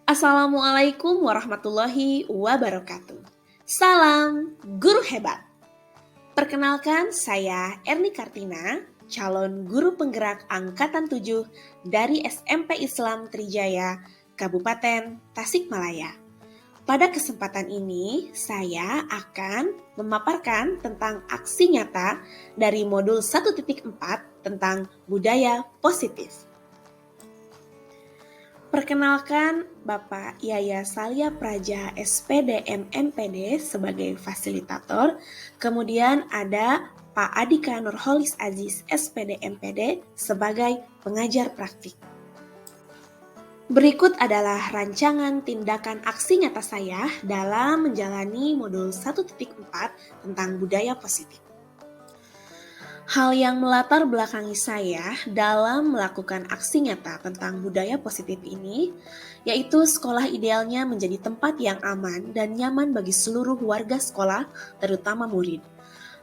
Assalamualaikum warahmatullahi wabarakatuh. Salam guru hebat. Perkenalkan, saya Erni Kartina, calon guru penggerak angkatan 7 dari SMP Islam Trijaya, Kabupaten Tasikmalaya. Pada kesempatan ini, saya akan memaparkan tentang aksi nyata dari modul 1.4 tentang budaya positif. Perkenalkan, Bapak Yaya Salia Praja SPDM MPD sebagai fasilitator. Kemudian ada Pak Adika Nurholis Aziz SPD MPD sebagai pengajar praktik. Berikut adalah rancangan tindakan aksi nyata saya dalam menjalani modul 1.4 tentang budaya positif. Hal yang melatar belakangi saya dalam melakukan aksi nyata tentang budaya positif ini, yaitu sekolah idealnya menjadi tempat yang aman dan nyaman bagi seluruh warga sekolah, terutama murid.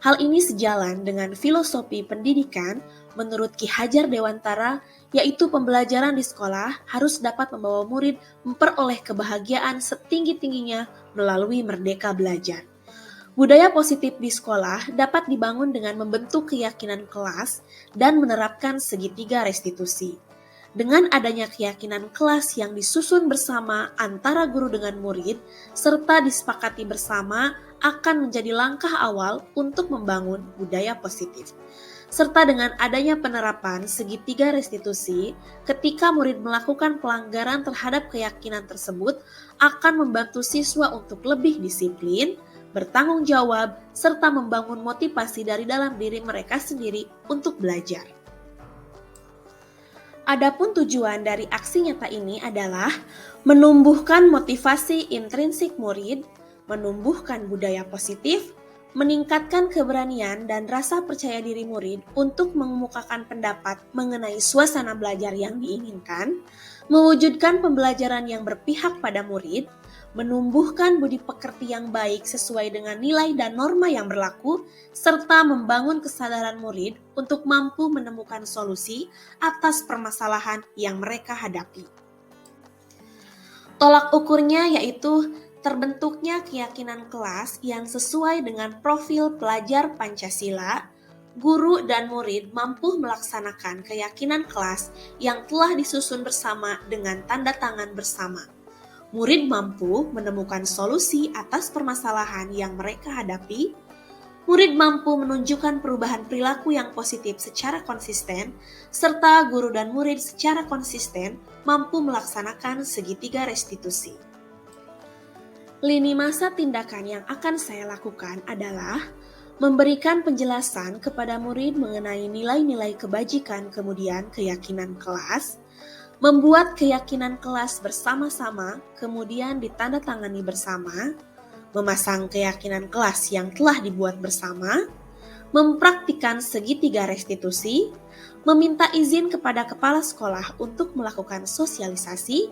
Hal ini sejalan dengan filosofi pendidikan menurut Ki Hajar Dewantara, yaitu pembelajaran di sekolah harus dapat membawa murid memperoleh kebahagiaan setinggi-tingginya melalui merdeka belajar. Budaya positif di sekolah dapat dibangun dengan membentuk keyakinan kelas dan menerapkan segitiga restitusi. Dengan adanya keyakinan kelas yang disusun bersama antara guru dengan murid, serta disepakati bersama akan menjadi langkah awal untuk membangun budaya positif. Serta dengan adanya penerapan segitiga restitusi, ketika murid melakukan pelanggaran terhadap keyakinan tersebut akan membantu siswa untuk lebih disiplin, bertanggung jawab, serta membangun motivasi dari dalam diri mereka sendiri untuk belajar. Adapun tujuan dari aksi nyata ini adalah menumbuhkan motivasi intrinsik murid, menumbuhkan budaya positif, meningkatkan keberanian dan rasa percaya diri murid untuk mengemukakan pendapat mengenai suasana belajar yang diinginkan, mewujudkan pembelajaran yang berpihak pada murid, menumbuhkan budi pekerti yang baik sesuai dengan nilai dan norma yang berlaku, serta membangun kesadaran murid untuk mampu menemukan solusi atas permasalahan yang mereka hadapi. Tolak ukurnya yaitu terbentuknya keyakinan kelas yang sesuai dengan profil pelajar Pancasila. Guru dan murid mampu melaksanakan keyakinan kelas yang telah disusun bersama dengan tanda tangan bersama. Murid mampu menemukan solusi atas permasalahan yang mereka hadapi. Murid mampu menunjukkan perubahan perilaku yang positif secara konsisten, serta guru dan murid secara konsisten mampu melaksanakan segitiga restitusi. Lini masa tindakan yang akan saya lakukan adalah memberikan penjelasan kepada murid mengenai nilai-nilai kebajikan, kemudian keyakinan kelas, membuat keyakinan kelas bersama-sama, kemudian ditandatangani bersama, memasang keyakinan kelas yang telah dibuat bersama, mempraktikkan segitiga restitusi, meminta izin kepada kepala sekolah untuk melakukan sosialisasi,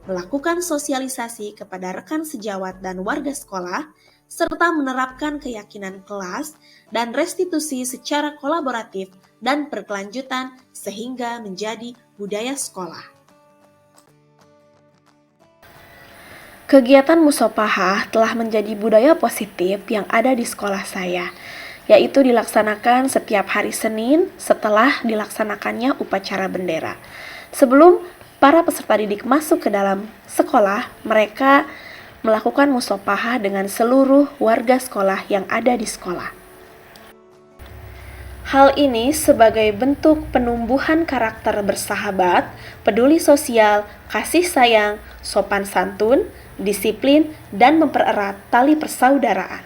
melakukan sosialisasi kepada rekan sejawat dan warga sekolah, serta menerapkan keyakinan kelas dan restitusi secara kolaboratif dan berkelanjutan sehingga menjadi budaya sekolah. Kegiatan musopahah telah menjadi budaya positif yang ada di sekolah saya, yaitu dilaksanakan setiap hari Senin setelah dilaksanakannya upacara bendera. Sebelum para peserta didik masuk ke dalam sekolah, mereka melakukan musopahah dengan seluruh warga sekolah yang ada di sekolah. Hal ini sebagai bentuk penumbuhan karakter bersahabat, peduli sosial, kasih sayang, sopan santun, disiplin, dan mempererat tali persaudaraan.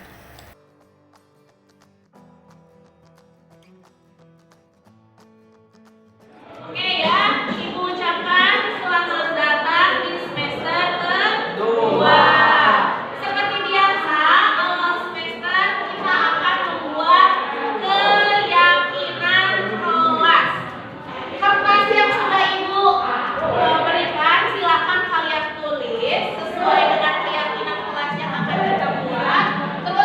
Oke ya, Ibu ucapkan selamat datang di semester kedua. Seperti biasa, awal semester kita akan membuat keyakinan kelas. Kertas yang sudah Ibu berikan, silakan kalian tulis sesuai dengan keyakinan kelas yang akan kita buat. Terus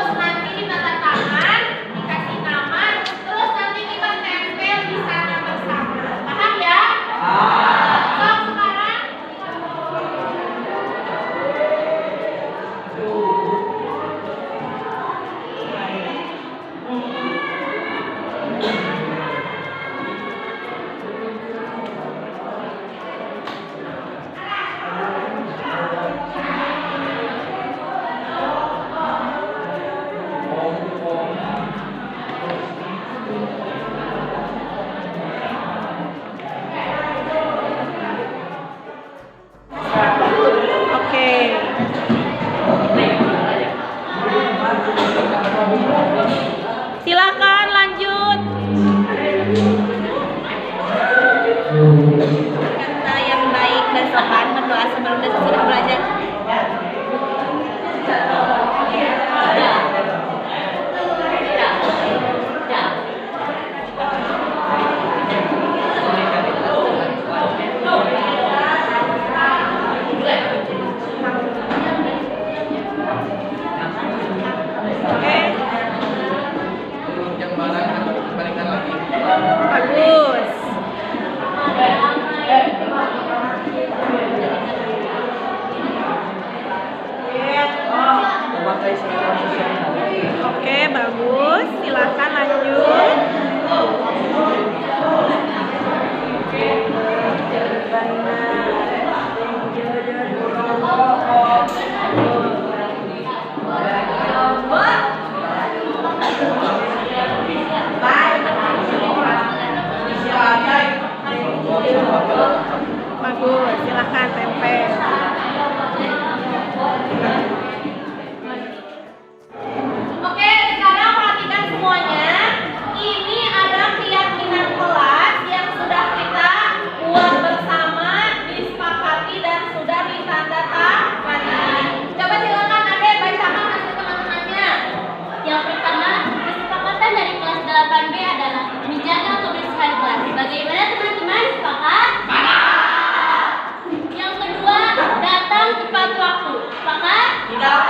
tepat waktu. Sepakat? Tidak.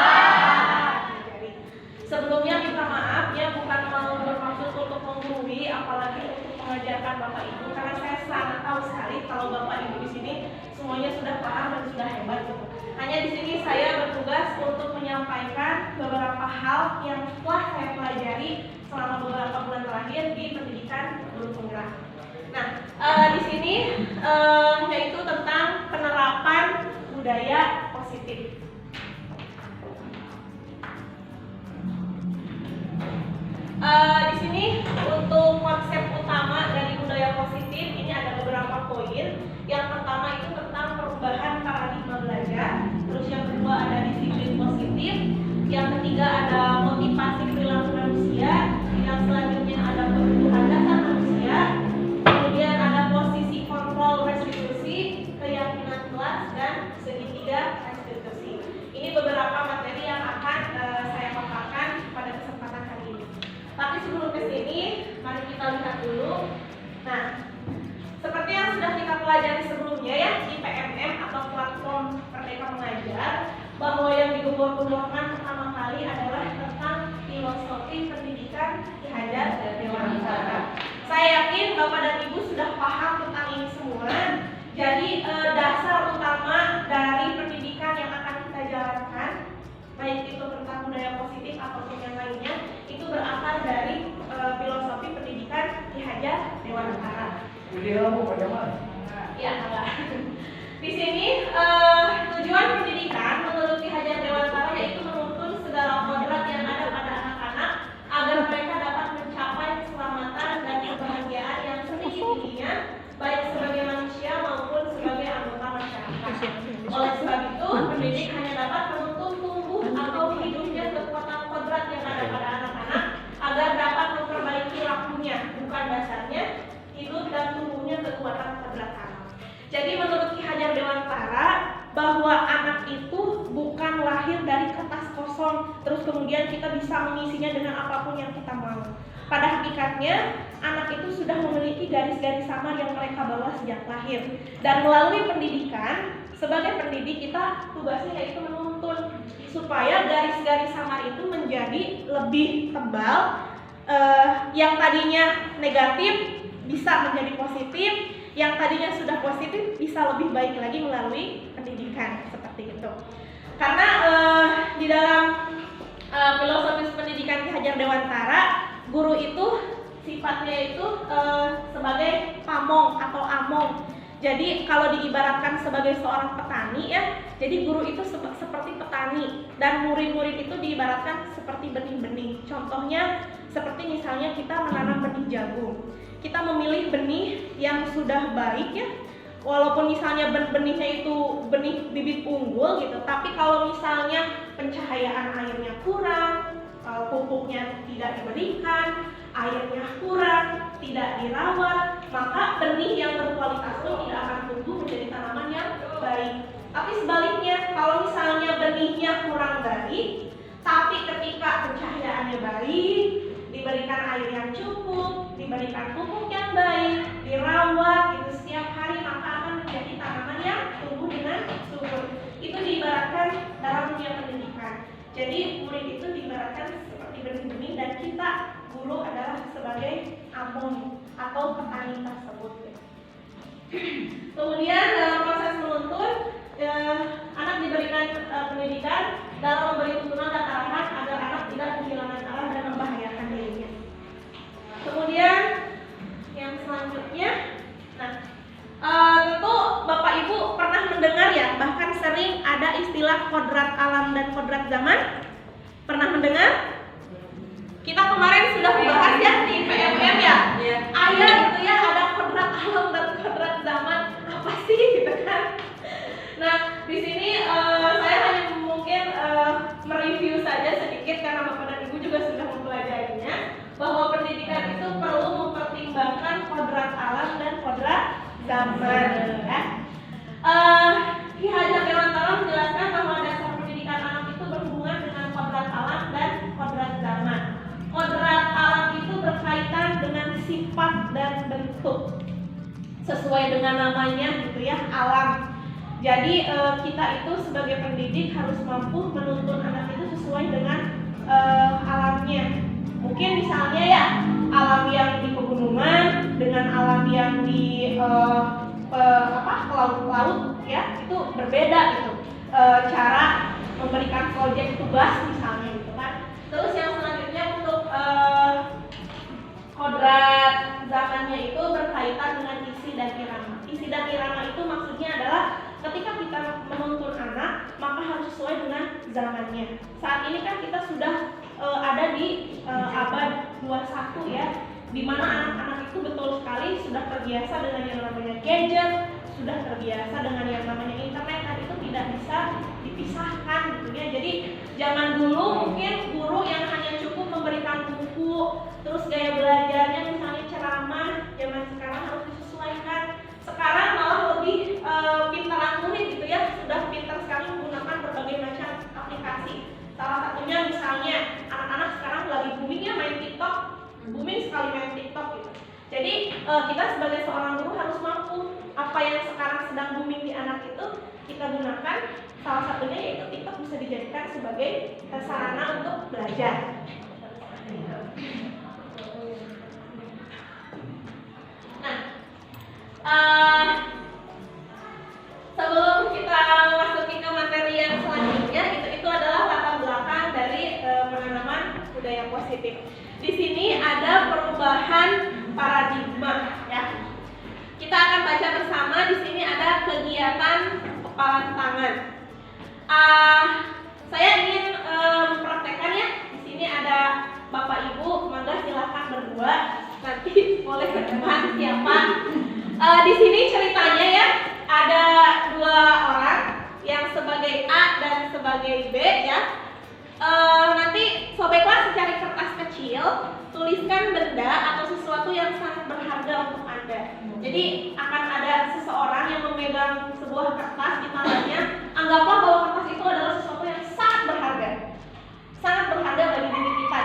Sebelumnya minta maaf ya, bukan mau bermaksud untuk menggurui, apalagi untuk mengajarkan Bapak Ibu, karena saya sangat tahu sekali kalau Bapak Ibu di sini semuanya sudah paham dan sudah hebat gitu. Hanya di sini saya bertugas untuk menyampaikan beberapa hal yang telah saya pelajari selama beberapa bulan terakhir di pendidikan guru penggerak. Nah, di sini yaitu tentang penerapan budaya positif. Di sini untuk konsep utama dari budaya positif ini ada beberapa poin. Yang pertama itu tentang perubahan paradigma belajar. Terus yang kedua ada disiplin positif. Yang ketiga ada motivasi perilaku manusia. Yang selanjutnya ada kebutuhan dasar manusia. Kemudian ada posisi kontrol restitusi, keyakinan kelas, dan segitiga restitusi. Ini beberapa materi yang akan saya paparkan pada kesempatan hari ini. Tapi sebelum ke sini, mari kita lihat dulu. Nah, seperti yang sudah kita pelajari sebelumnya ya di PMM atau platform Merdeka Mengajar, bahwa yang digembor-gemborkan pertama kali adalah tentang filosofi pendidikan Ki Hajar Dewantara. Saya yakin Bapak dan Ibu sudah paham tentang ini semua. Jadi dasar utama dari pendidikan yang akan kita jalankan, baik itu tentang budaya positif ataupun yang lainnya, itu berakar dari filosofi pendidikan Ki Hajar Dewantara. Jadi kamu bagaimana? Ya, enggak. Di sini tujuan pendidikan menurut Ki Hajar Dewantara yaitu menuntun segala kodrat yang ada pada anak-anak agar mereka dapat mencapai keselamatan dan kebahagiaan yang setinggi-tingginya, baik sebagai manusia maupun sebagai anggota masyarakat. Oleh sebab itu, pendidik hanya dapat menuntun tumbuh atau hidupnya kekuatan kodrat yang ada pada anak-anak agar dapat memperbaiki lakunya, bukan dasarnya hidup dan tumbuhnya kekuatan kodrat anak. Jadi menurut Ki Hajar Dewantara bahwa anak itu bukan lahir dari kertas kosong terus kemudian kita bisa mengisinya dengan apapun yang kita mau. Pada hakikatnya anak itu sudah memiliki garis-garis samar yang mereka bawa sejak lahir. Dan melalui pendidikan, sebagai pendidik kita tugasnya yaitu menuntun supaya garis-garis samar itu menjadi lebih tebal, yang tadinya negatif bisa menjadi positif, yang tadinya sudah positif bisa lebih baik lagi melalui pendidikan seperti itu. Karena di dalam filosofis pendidikan Ki Hajar Dewantara, guru itu sifatnya itu sebagai pamong atau among. Jadi kalau diibaratkan sebagai seorang petani ya, jadi guru itu seperti petani dan murid-murid itu diibaratkan seperti benih-benih. Contohnya seperti misalnya kita menanam benih jagung. Kita memilih benih yang sudah baik ya, walaupun misalnya benihnya itu benih bibit unggul gitu, tapi kalau misalnya pencahayaan airnya kurang, pupuknya tidak diberikan, airnya kurang, tidak dirawat, maka benih yang berkualitas itu tidak akan tumbuh menjadi tanaman yang baik. Tapi sebaliknya, kalau misalnya benihnya kurang baik, tapi ketika pencahayaannya baik, diberikan air yang cukup, diberikan pupuk yang baik, dirawat itu setiap hari, maka akan menjadi tanaman yang tumbuh dengan subur. Itu diibaratkan dalam dunia pendidikan. Jadi murid itu diibaratkan seperti benih-benih dan kita guru adalah sebagai among atau petani tersebut. Kemudian dalam proses menuntun, anak diberikan pendidikan dalam memberi tuntunan dan arahan agar anak tidak kehilangan arah dan membahayakan dirinya. Kemudian yang selanjutnya, tentu Bapak Ibu pernah mendengar ya, bahkan sering ada istilah kodrat alam dan kodrat zaman. Pernah mendengar? Kita kemarin sudah membahas ya di PMM ya. Ayah gitu ya, ada kodrat alam dan kodrat zaman. Apa sih gitu kan? Nah, di sini saya hanya mungkin mereview saja sedikit karena Bapak dan Ibu juga sudah mempelajarinya, bahwa pendidikan itu perlu mempertimbangkan kodrat alam dan kodrat zaman ya. Ki Hajar Dewantara menjelaskan bahwa dasar pendidikan anak itu berhubungan dengan kodrat alam dan kodrat zaman. Kodrat alam itu berkaitan dengan sifat dan bentuk sesuai dengan namanya gitu ya, alam. Jadi kita itu sebagai pendidik harus mampu menuntun anak itu sesuai dengan alamnya. Mungkin misalnya ya alam yang di pegunungan dengan alam yang di laut ya itu berbeda gitu. Cara memberikan proyek tugas misalnya gitu kan. Terus yang selanjutnya untuk kodrat zamannya itu berkaitan dengan isi dan irama. Isi dan irama itu maksudnya adalah ketika kita menuntun anak, maka harus sesuai dengan zamannya. Saat ini kan kita sudah ada di abad 21 ya, di mana anak-anak itu betul sekali sudah terbiasa dengan yang namanya gadget, sudah terbiasa dengan yang namanya internet, dan itu tidak bisa dipisahkan gitu ya. Jadi zaman dulu mungkin guru yang hanya cukup memberikan buku, terus gaya belajarnya misalnya ceramah, zaman sekarang harus disesuaikan. Sekarang malah lebih pintaran murid gitu ya, sudah pintar sekali menggunakan berbagai macam aplikasi. Salah satunya misalnya anak-anak sekarang lagi boomingnya main TikTok, booming sekali main TikTok gitu. Jadi kita sebagai seorang guru harus mampu apa yang sekarang sedang booming di anak itu kita gunakan. Salah satunya yaitu TikTok bisa dijadikan sebagai sarana untuk belajar. Nah, sebelum kita memasuki ke materi yang selanjutnya, itu adalah latar belakang dari penanaman budaya positif. Di sini ada perubahan paradigma, ya. Kita akan baca bersama. Di sini ada kegiatan kepalan tangan. Saya ingin mempraktekkan ya. Di sini ada Bapak Ibu, mangga silakan berdua. Nanti boleh berteman siapa. Di sini ceritanya ya, ada dua orang yang sebagai A dan sebagai B ya. Nanti sobeklah secari kertas kecil, tuliskan benda atau sesuatu yang sangat berharga untuk Anda. Jadi akan ada seseorang yang memegang sebuah kertas di tangannya. Anggaplah bahwa kertas itu adalah sesuatu yang sangat berharga bagi diri kita.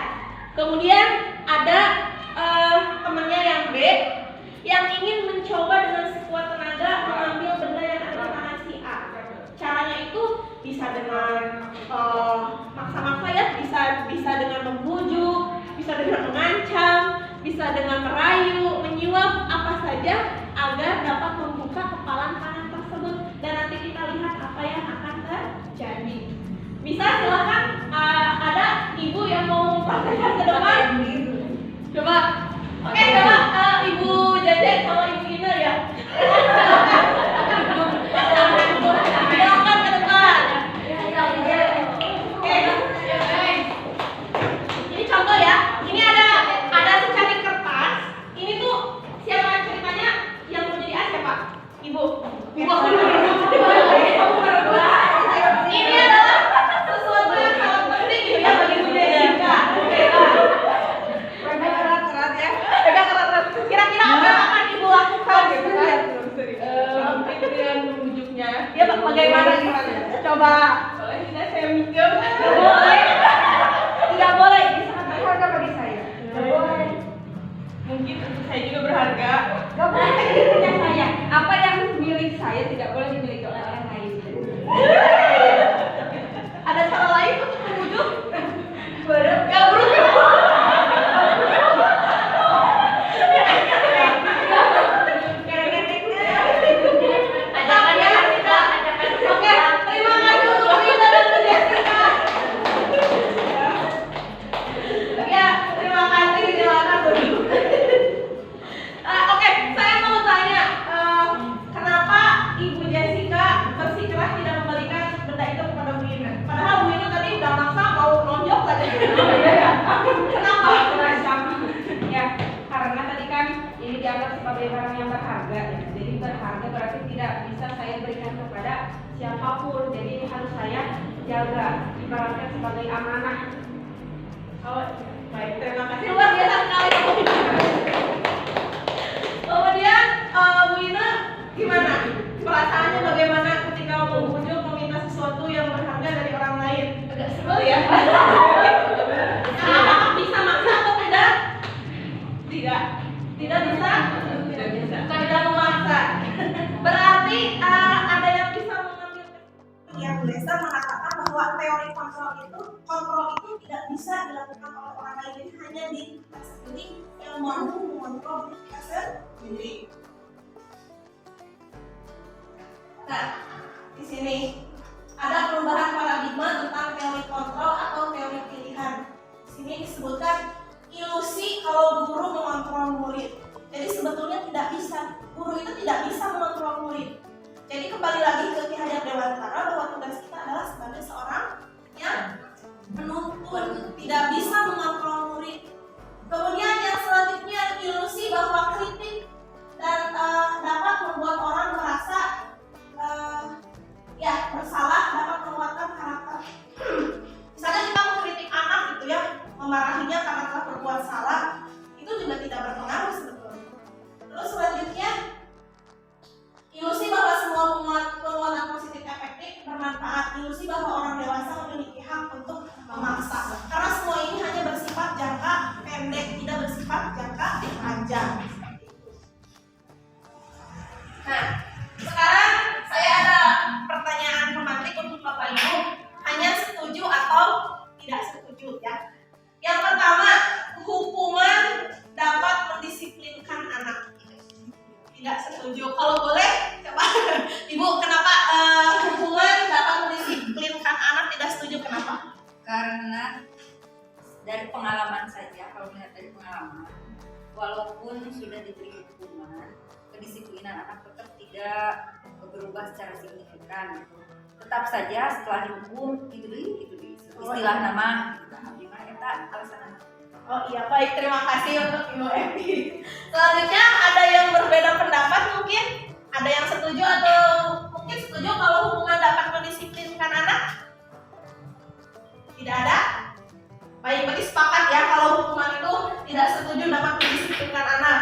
Kemudian ada temannya yang B yang ingin mencoba dengan sekuat tenaga mengambil benda yang ada di tangan si A. Caranya itu bisa dengan maksa-maksa ya, bisa dengan membujuk, bisa dengan mengancam, bisa dengan merayu, menyuap, apa saja agar dapat membuka kepalan tangan tersebut. Dan nanti kita lihat apa yang akan terjadi. Bisa silakan ada ibu yang mau mempraktekkan ke depan. Coba. Oke, coba Ibu Jajet sama Ibu Ina ya. Silakan ke depan. Oke. Ini contoh ya. Ini ada secari kertas. Ini tuh siapa ceritanya yang mau jadi A siapa? Ibu. Ibu aku dulu. Ini adalah sesuatu yang sangat penting gitu ya bagi Bu Jessica. Oke, erat ya. Pegang erat. Kira-kira apa yang akan Ibu lakukan gitu kan? Mungkin dengan membujuknya. Ya bagaimana gimana? Coba. Boleh tidak saya minjem? Boleh. Tidak boleh. Ini sangat berharga bagi saya. Boleh. Mungkin untuk saya juga berharga. Gak boleh punya saya. Apa yang milik saya tidak boleh dimiliki oleh orang lain. Ada cara lain untuk membujuk? Gak berubah. Kenapa? Ya, karena tadi kan ini dianggap sebagai barang yang berharga ya. Jadi berharga berarti tidak bisa saya berikan kepada siapapun. Jadi ini harus saya jaga, ibaratnya sebagai amanah. Oh, baik, terima kasih. Luar biasa sekali. Kemudian Bu Ina gimana? Perasaannya bagaimana ketika membujuk meminta sesuatu yang berharga dari orang lain? Agak sebel ya. Apakah bisa maksa atau tidak? Tidak bisa. Tidak memaksa. Berarti ada yang bisa Bu Lesa mengatakan bahwa teori kontrol itu tidak bisa dilakukan oleh orang lain, jadi hanya di kita sendiri yang mampu mengontrol diri kita sendiri. Nah, di sini ada perubahan paradigma tentang teori kontrol atau teori pilihan. Di sini disebutkan ilusi kalau guru mengontrol murid. Jadi sebetulnya tidak bisa, guru itu tidak bisa mengontrol murid. Jadi kembali lagi ke Ki Hajar Dewantara bahwa tugas kita adalah sebagai seorang yang menuntun, tidak bisa mengontrol murid. Kemudian yang selanjutnya ilusi bahwa kritik dan dapat membuat orang merasa bersalah, dapat menguatkan karakter. Misalnya kita mengkritik anak gitu ya, memarahinya karena telah berbuat salah, itu juga tidak berpengaruh sebetulnya. Terus selanjutnya ilusi bahwa semua penguatan positif efektif bermanfaat. Ilusi bahwa orang dewasa memiliki hak untuk memaksa, karena semua ini hanya bersifat jangka pendek, tidak bersifat jangka panjang. Nah, sekarang saya ada pertanyaan pemantik untuk Bapak Ibu, hanya setuju atau tidak setuju ya. Yang pertama, hukuman dapat mendisiplinkan anak. Tidak setuju. Kalau boleh, coba Ibu, kenapa hukuman dapat mendisiplinkan anak tidak setuju? Kenapa? Karena dari pengalaman saja, kalau melihat dari pengalaman, walaupun sudah diberi hukuman, kedisiplinan anak tetap tidak berubah secara signifikan. Tetap saja setelah dihukum itu istilah nama gimana kita alasan. Oh iya, baik, terima kasih untuk Ibu Evi. Selanjutnya ada yang berbeda pendapat mungkin? Ada yang setuju atau mungkin setuju kalau hukuman dapat mendisiplinkan anak? Tidak ada? Baik, berarti sepakat ya kalau hukuman itu tidak setuju dapat mendisiplinkan anak.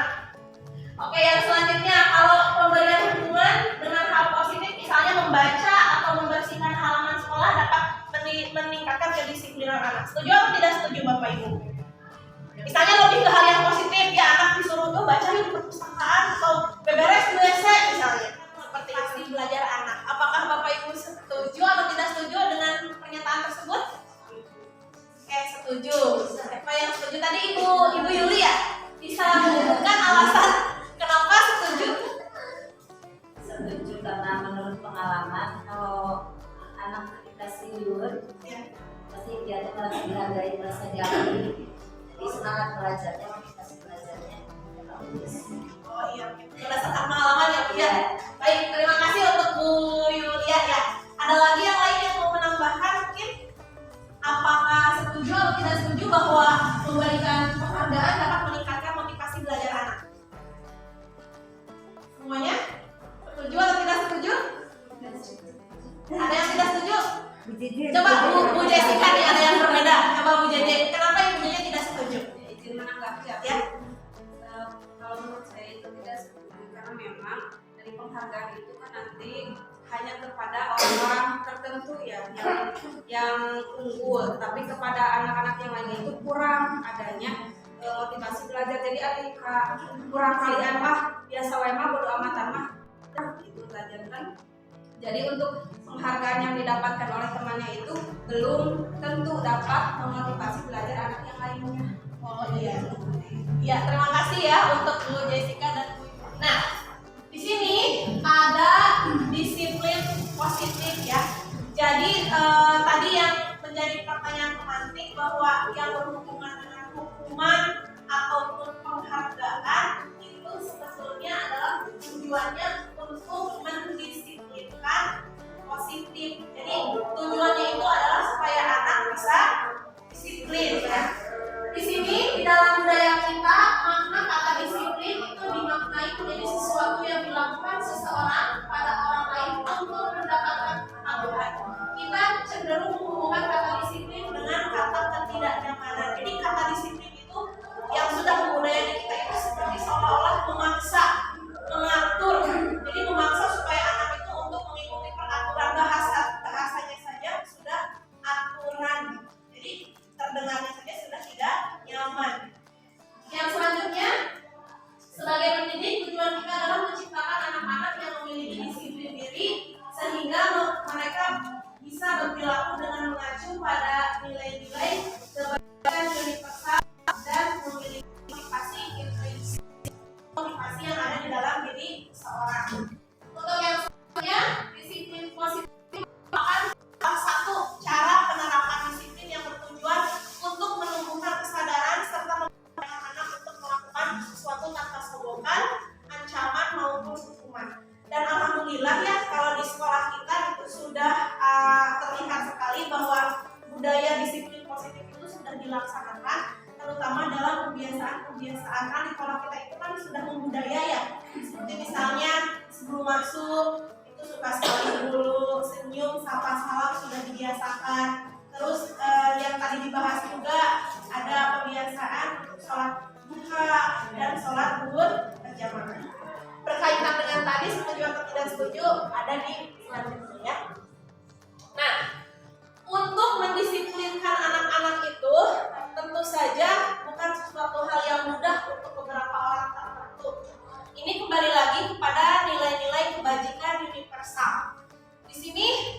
Oke, yang selanjutnya kalau pemberian hukuman dengan hal positif, misalnya membaca atau membersihkan halaman sekolah dapat meningkatkan kedisiplinan anak. Setuju atau tidak setuju Bapak Ibu? Misalnya lebih ke hal yang positif, ya anak disuruh tuh baca di perpustakaan atau beberes WC misalnya. Seperti itu belajar anak. Apakah Bapak Ibu setuju atau tidak setuju dengan pernyataan tersebut? Oke, setuju. Siapa yang setuju tadi Ibu Yuli ya? Bisa menyebutkan alasan kenapa setuju? Setuju karena menurut pengalaman kalau anak ketika tidur pasti dia merasa dihargai, merasa diakui. Jadi semangat belajarnya, motivasi belajarnya bagus. Oh iya, berdasarkan pengalaman ya Bu ya. Baik, terima kasih untuk Bu Yulia ya. Ada lagi yang lain yang mau menambahkan mungkin? Apakah setuju atau tidak setuju bahwa memberikan penghargaan dapat meningkatkan motivasi belajar anak? Semuanya? Setuju atau tidak setuju? Ada yang tidak setuju? Coba Bu Jessica nih, ada yang berbeda. Coba Bu Jessica, kenapa Ibu Jessica tidak setuju? Izin menanggapi Ya. Kalau menurut saya itu tidak setuju karena memang dari penghargaan itu kan nanti hanya kepada orang tertentu ya yang unggul, tapi kepada anak-anak yang lainnya itu kurang adanya motivasi belajar. Jadi ada kurang kalian biasa wae mah bodo amatan mah gitu belajar kan. Jadi untuk penghargaan yang didapatkan oleh temannya itu belum tentu dapat memotivasi belajar anak yang lainnya. Oh iya. Ya, terima kasih ya untuk Bu Jessica dan Bu. Nah, di sini ada disiplin positif ya. Jadi tadi yang menjadi pertanyaan pemantik bahwa yang berhubungan dengan hukuman ataupun penghargaan itu sebetulnya adalah tujuannya untuk mendisiplinkan positif. Jadi tujuannya itu adalah supaya anak bisa disiplin ya. Di sini di dalam budaya kita makna kata disiplin itu dimaknai menjadi sesuatu yang dilakukan seseorang pada orang lain untuk mendapatkan penghargaan. Kita cenderung menghubungkan kata disiplin dengan kata ketidaknyamanan. Jadi kata disiplin itu yang sudah membudaya di kita itu seperti seolah-olah memaksa, mengatur. Jadi memaksa supaya anak itu untuk mengikuti peraturan bahasanya saja sudah aturan. Jadi terdengarnya saja sudah budaya disiplin positif itu sudah dilaksanakan, terutama dalam kebiasaan-kebiasaan. Kan di sekolah kita itu kan sudah membudaya ya, seperti misalnya sebelum masuk itu suka sekali dulu, senyum, sapa salam sudah dibiasakan. Terus yang tadi dibahas juga ada kebiasaan untuk sholat duha dan sholat berjamaah. Berkaitan dengan tadi setuju atau tidak setuju ada di selanjutnya ya. Nah, untuk mendisiplinkan anak-anak itu tentu saja bukan sesuatu hal yang mudah untuk beberapa orang tertentu. Ini kembali lagi kepada nilai-nilai kebajikan universal. Di sini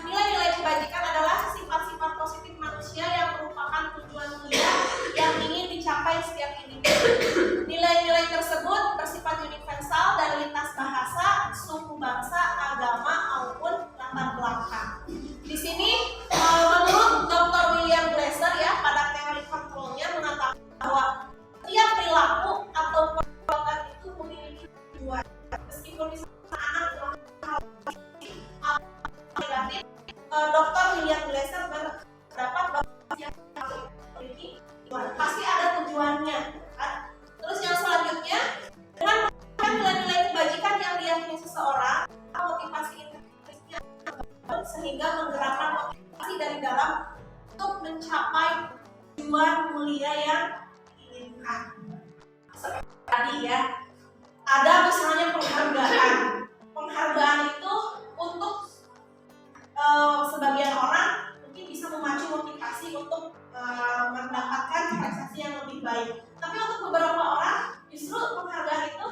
nilai-nilai kebajikan adalah sifat-sifat positif manusia yang merupakan tujuan mulia yang ingin dicapai setiap individu. Nilai-nilai tersebut bersifat universal dan lintas bahasa, suku bangsa, agama maupun latar belakang. Di sini menurut Dr. William Glasser ya pada teori controlnya mengatakan bahwa setiap perilaku atau perbuatan itu memiliki tujuan. Meskipun misalnya anak melakukan hal negatif, Dr. William Glasser berpendapat bahwa yang memiliki tujuan pasti ada tujuannya. Kan? Terus yang selanjutnya dengan menggunakan nilai-nilai kebajikan yang diyakini seseorang, motivasi intrinsiknya sehingga menggerakkan motivasi dari dalam untuk mencapai tujuan mulia yang diinginkan. Seperti tadi ya, ada misalnya penghargaan. Penghargaan itu untuk sebagian orang mungkin bisa memacu motivasi untuk mendapatkan prestasi yang lebih baik. Tapi untuk beberapa orang justru penghargaan itu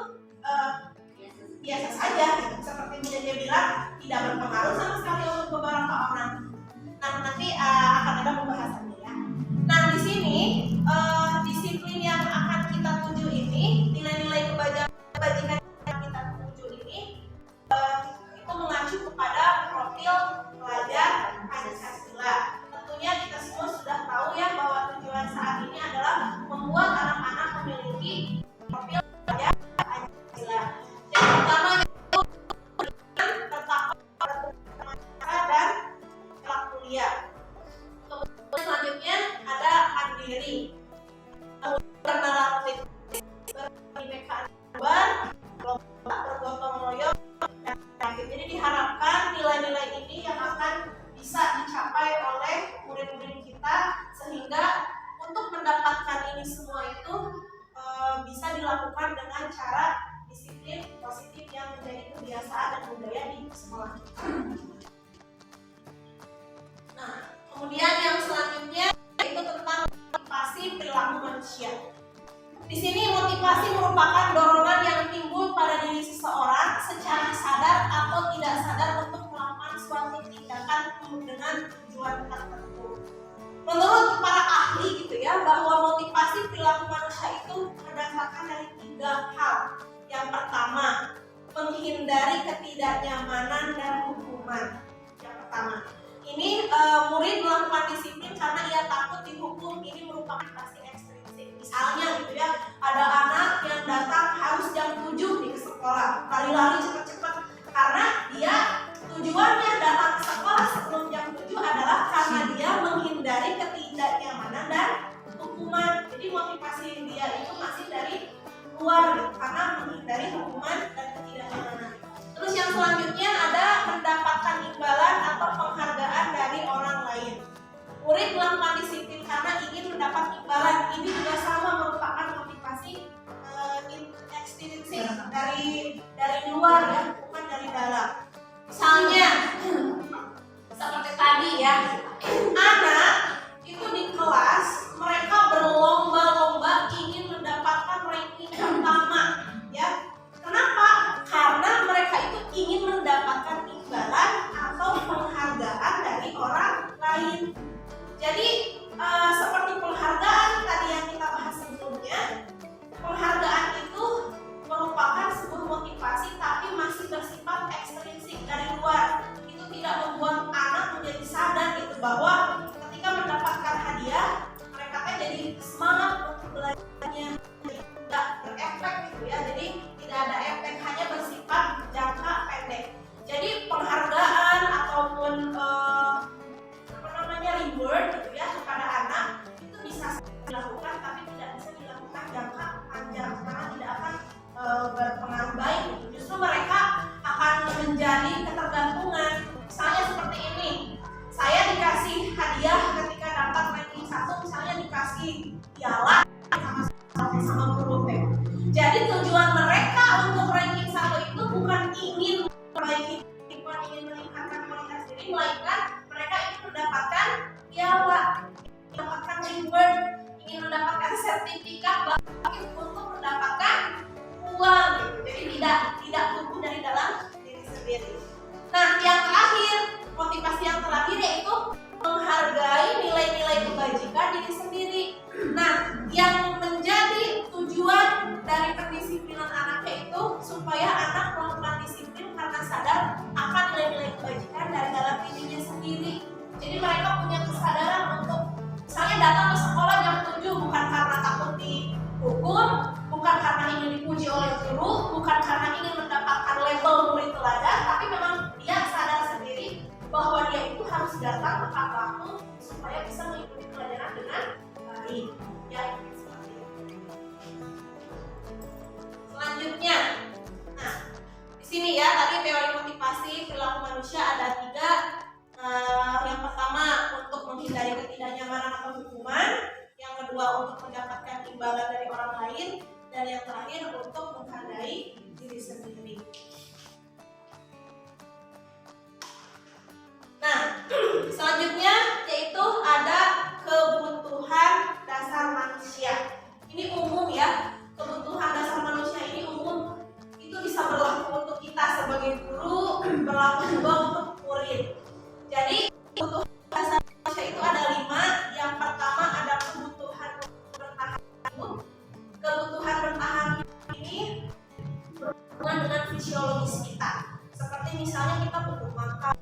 biasa saja, gitu. Seperti dia bilang tidak berpengaruh sama sekali untuk beberapa orang. Nah, nanti akan ada pembahasannya ya. Nah, di sini disiplin yang akan kita tuju ini, nilai-nilai kebajikan yang kita tuju ini itu mengacu kepada profil pelajar Pancasila. Tentunya kita semua sudah tahu ya bahwa tujuan saat ini adalah membuat anak-anak memiliki profil pelajar Pancasila. Yang pertama yaitu bertakwa dan kelak mulia. Kemudian selanjutnya ada mandiri, bernalar berbinekaan bergotong royong dan aktif. Jadi diharapkan nilai-nilai ini yang akan bisa dicapai oleh murid-murid kita sehingga untuk mendapatkan ini semua itu bisa dilakukan dengan cara disiplin positif yang menjadi kebiasaan dan budaya di sekolah kita. Nah, kemudian yang selanjutnya yaitu tentang motivasi perilaku manusia. Di sini motivasi merupakan dorongan yang timbul pada diri seseorang secara sadar atau tidak sadar untuk melakukan suatu tindakan dengan tujuan tertentu. Menurut para ahli gitu ya, bahwa motivasi perilaku manusia itu berdasarkan dari 3 hal. Yang pertama, menghindari ketidaknyamanan dan hukuman. Yang pertama, ini murid melakukan disiplin karena ia takut dihukum. Ini merupakan pasti ekstrinsik. Misalnya gitu ya, ada anak yang datang harus jam 7 nih ke sekolah, lari-lari cepat-cepat karena dia tujuannya datang ke sekolah sebelum jam 7 adalah karena dia menghindari ketidaknyamanan dan hukuman. Jadi motivasi dia itu masih dari luar gitu, karena menghindari hukuman dan ketidaknyamanan. Terus yang selanjutnya ada mendapatkan imbalan atau penghargaan dari orang lain. Murid melakukan disiplin karena ingin mendapat imbalan. Ini juga sama merupakan motivasi ekstrinsik dari luar ya, bukan dari dalam. Misalnya seperti tadi ya, anak itu di kelas mereka berlomba-lomba ingin mendapatkan ranking pertama ya. Kenapa? Karena mereka itu ingin mendapatkan imbalan atau penghargaan dari orang lain. Jadi seperti penghargaan tadi yang kita bahas sebelumnya, penghargaan itu merupakan sebuah motivasi tapi masih bersifat ekstrinsik dari luar. Itu tidak membuat anak menjadi sadar gitu bahwa mendapatkan sertifikat bangkit untuk mendapatkan uang gitu. Jadi tidak tumbuh dari dalam diri sendiri. Nah, yang terakhir, motivasi yang terakhir yaitu menghargai nilai-nilai kebajikan diri sendiri. Nah, yang menjadi tujuan dari pendisiplinan anaknya itu supaya anak melakukan disiplin karena sadar akan nilai-nilai kebajikan dari dalam dirinya sendiri. Jadi mereka punya kesadaran untuk misalnya datang ke sekolah jam 7 bukan karena takut dihukum, bukan karena ingin dipuji oleh guru, bukan karena ingin mendapatkan label murid teladan, tapi memang dia sadar sendiri bahwa dia itu harus datang tepat waktu supaya bisa mengikuti pelajaran dengan baik. Ya, seperti itu. Selanjutnya, nah di sini ya tadi teori motivasi perilaku manusia ada 3. Yang pertama untuk menghindari ketidaknyamanan atau hukuman, yang kedua untuk mendapatkan imbalan dari orang lain, dan yang terakhir untuk menghargai diri sendiri. Nah, selanjutnya yaitu ada kebutuhan dasar manusia. Ini umum ya, kebutuhan dasar manusia ini umum, itu bisa berlaku untuk kita sebagai guru, berlaku juga untuk murid. Jadi kebutuhan dasar manusia itu ada 5. Yang pertama ada kebutuhan bertahan hidup. Kebutuhan bertahan hidup ini berhubungan dengan fisiologis kita. Seperti misalnya kita butuh makan,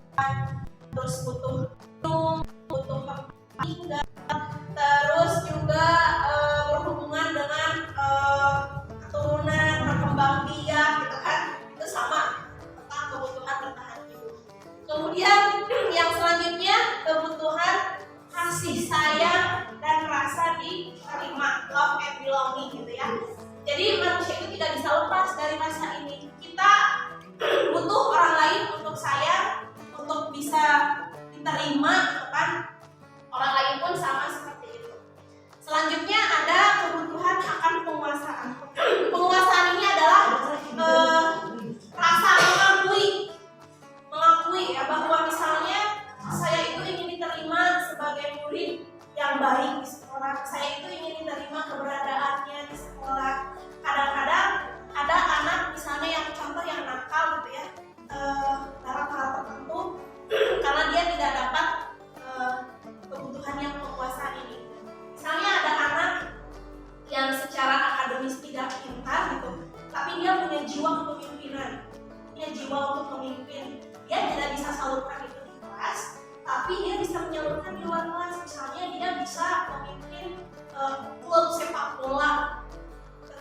terus butuh minum, butuh tempat tinggal, terus juga berhubungan dengan keturunan, berkembang biak gitu kan. Itu sama tentang kebutuhan bertahan hidup. Kemudian yang selanjutnya kebutuhan kasih sayang dan rasa diterima, love and belonging gitu ya. Jadi manusia itu tidak bisa lepas dari rasa ini. Kita butuh orang lain untuk sayang, untuk bisa diterima gitu kan. Orang lain pun sama seperti itu. Selanjutnya ada kebutuhan akan penguasaan. Penguasaan ini adalah rasa mengakui ya bahwa misalnya saya itu ingin diterima sebagai murid yang baik di sekolah, saya itu ingin diterima keberadaannya di sekolah. Kadang-kadang ada anak misalnya yang contoh yang nakal gitu ya dalam hal tertentu karena dia tidak dapat kebutuhan yang penguasaan ini. Misalnya ada anak yang secara akademis tidak pintar gitu, tapi dia punya jiwa kepemimpinan, punya jiwa untuk memimpin. Dia tidak bisa salurkan itu di kelas, tapi dia bisa menyalurkan di luar kelas. Misalnya dia bisa memimpin klub sepak bola,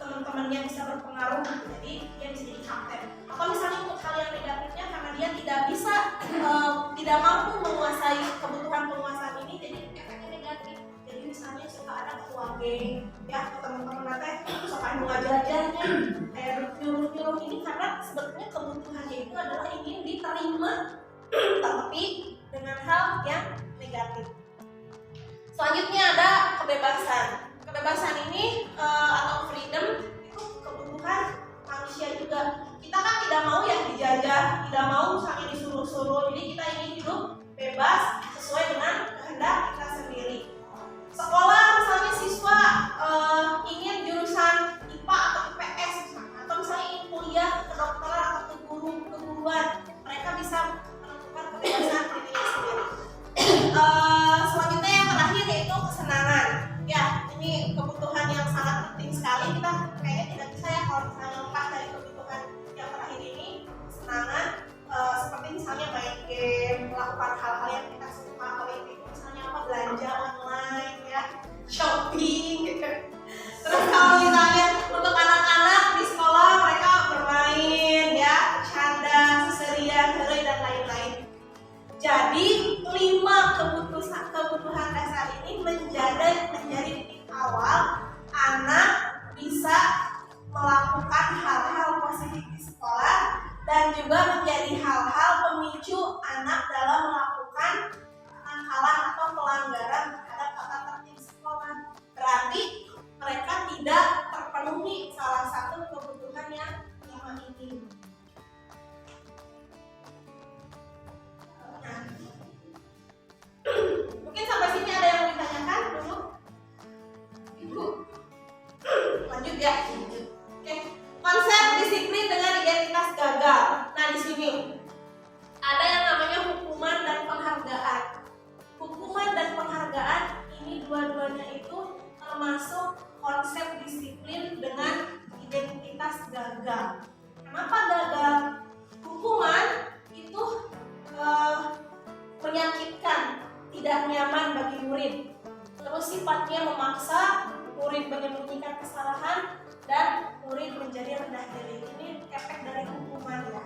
teman-temannya bisa berpengaruh, jadi dia bisa jadi kapten. Atau misalnya untuk hal yang negatifnya karena dia tidak bisa, tidak mampu menguasai kebutuhan penguasaan ini, jadi efeknya negatif. Jadi misalnya suka ada ketua geng, ya teman-teman nanti suka mengajarnya, kayak nyuruh-nyuruh ini karena sebetulnya kebutuhannya itu adalah ingin diterima, tapi dengan hal yang negatif. Selanjutnya ada kebebasan. Kebebasan ini atau freedom itu kebutuhan manusia juga. Kita kan tidak mau ya dijajah, tidak mau misalnya disuruh-suruh. Jadi kita ingin hidup bebas sesuai dengan kehendak kita sendiri. Sekolah misalnya siswa ingin jurusan IPA atau IPS misalnya, atau misalnya ingin kuliah kedokteran atau keguruan, mereka bisa menentukan kebebasan dirinya sendiri. Selanjutnya yang terakhir yaitu kesenangan. Ya, ini kebutuhan yang sangat penting sekali. Kita kayaknya tidak bisa ya kalau misalnya lepas dari kebutuhan yang terakhir ini, kesenangan. Seperti misalnya main game, tidak nyaman bagi murid. Terus sifatnya memaksa murid menyembunyikan kesalahan dan murid menjadi rendah diri. Ini efek dari hukuman ya.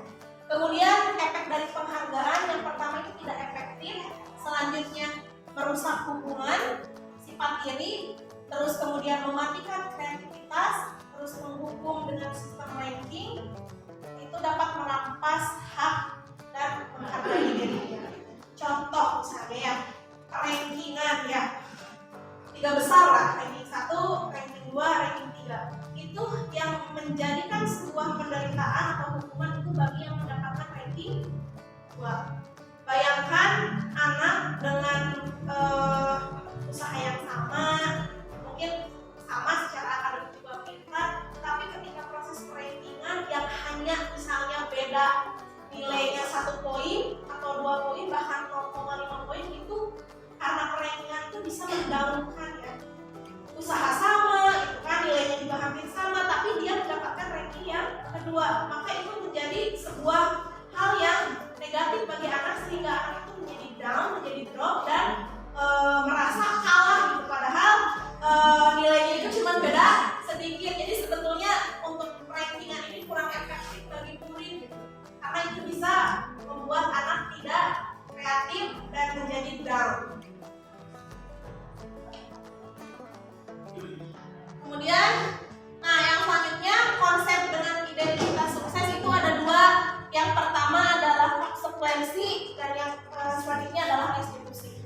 Kemudian efek dari penghargaan, yang pertama itu tidak efektif, selanjutnya merusak hubungan, sifat iri, terus kemudian mematikan kreativitas, terus menghukum dengan sistem ranking, itu dapat merampas hak dan menghargai dirinya. Contoh misalnya ya, rankingan ya, 3 besar lah, ranking 1, ranking 2, ranking 3. Itu yang menjadikan sebuah penderitaan atau hukuman itu bagi yang mendapatkan ranking 2. Bayangkan anak dengan usaha yang sama, mungkin sama secara akademik juga pintar, tapi ketika proses rankingan yang hanya misalnya beda nilainya 1 poin atau 2 poin bahkan 0,5 poin, itu karena rankingan itu bisa mendaunkan ya. Usaha sama, itu kan nilainya juga hampir sama, tapi dia mendapatkan ranking yang kedua, maka itu menjadi sebuah hal yang negatif bagi anak, sehingga anak itu menjadi down, menjadi drop dan merasa kalah gitu. Padahal nilainya itu cuma beda sedikit. Jadi sebetulnya untuk rankingan ini kurang efektif bagi murid gitu, karena itu bisa membuat anak tidak kreatif dan menjadi down. Kemudian, nah yang selanjutnya konsep dengan identitas sukses itu ada 2. Yang pertama adalah konsekuensi dan yang selanjutnya adalah restitusi.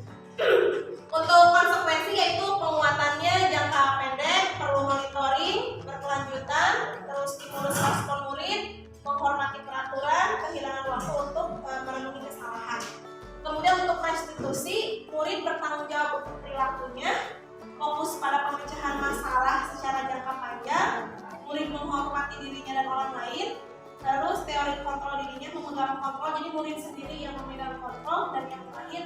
Untuk konsekuensi yaitu penguatannya jangka pendek, perlu monitoring berkelanjutan, terus stimulus respon murid, menghormati peraturan, kehilangan waktu untuk merenungi kesalahan. Kemudian untuk restitusi, murid bertanggung jawab untuk perilakunya, fokus pada pemecahan masalah secara jangka panjang, murid menghormati dirinya dan orang lain, terus teori kontrol dirinya, memegang kontrol, jadi murid sendiri yang memegang kontrol, dan yang terakhir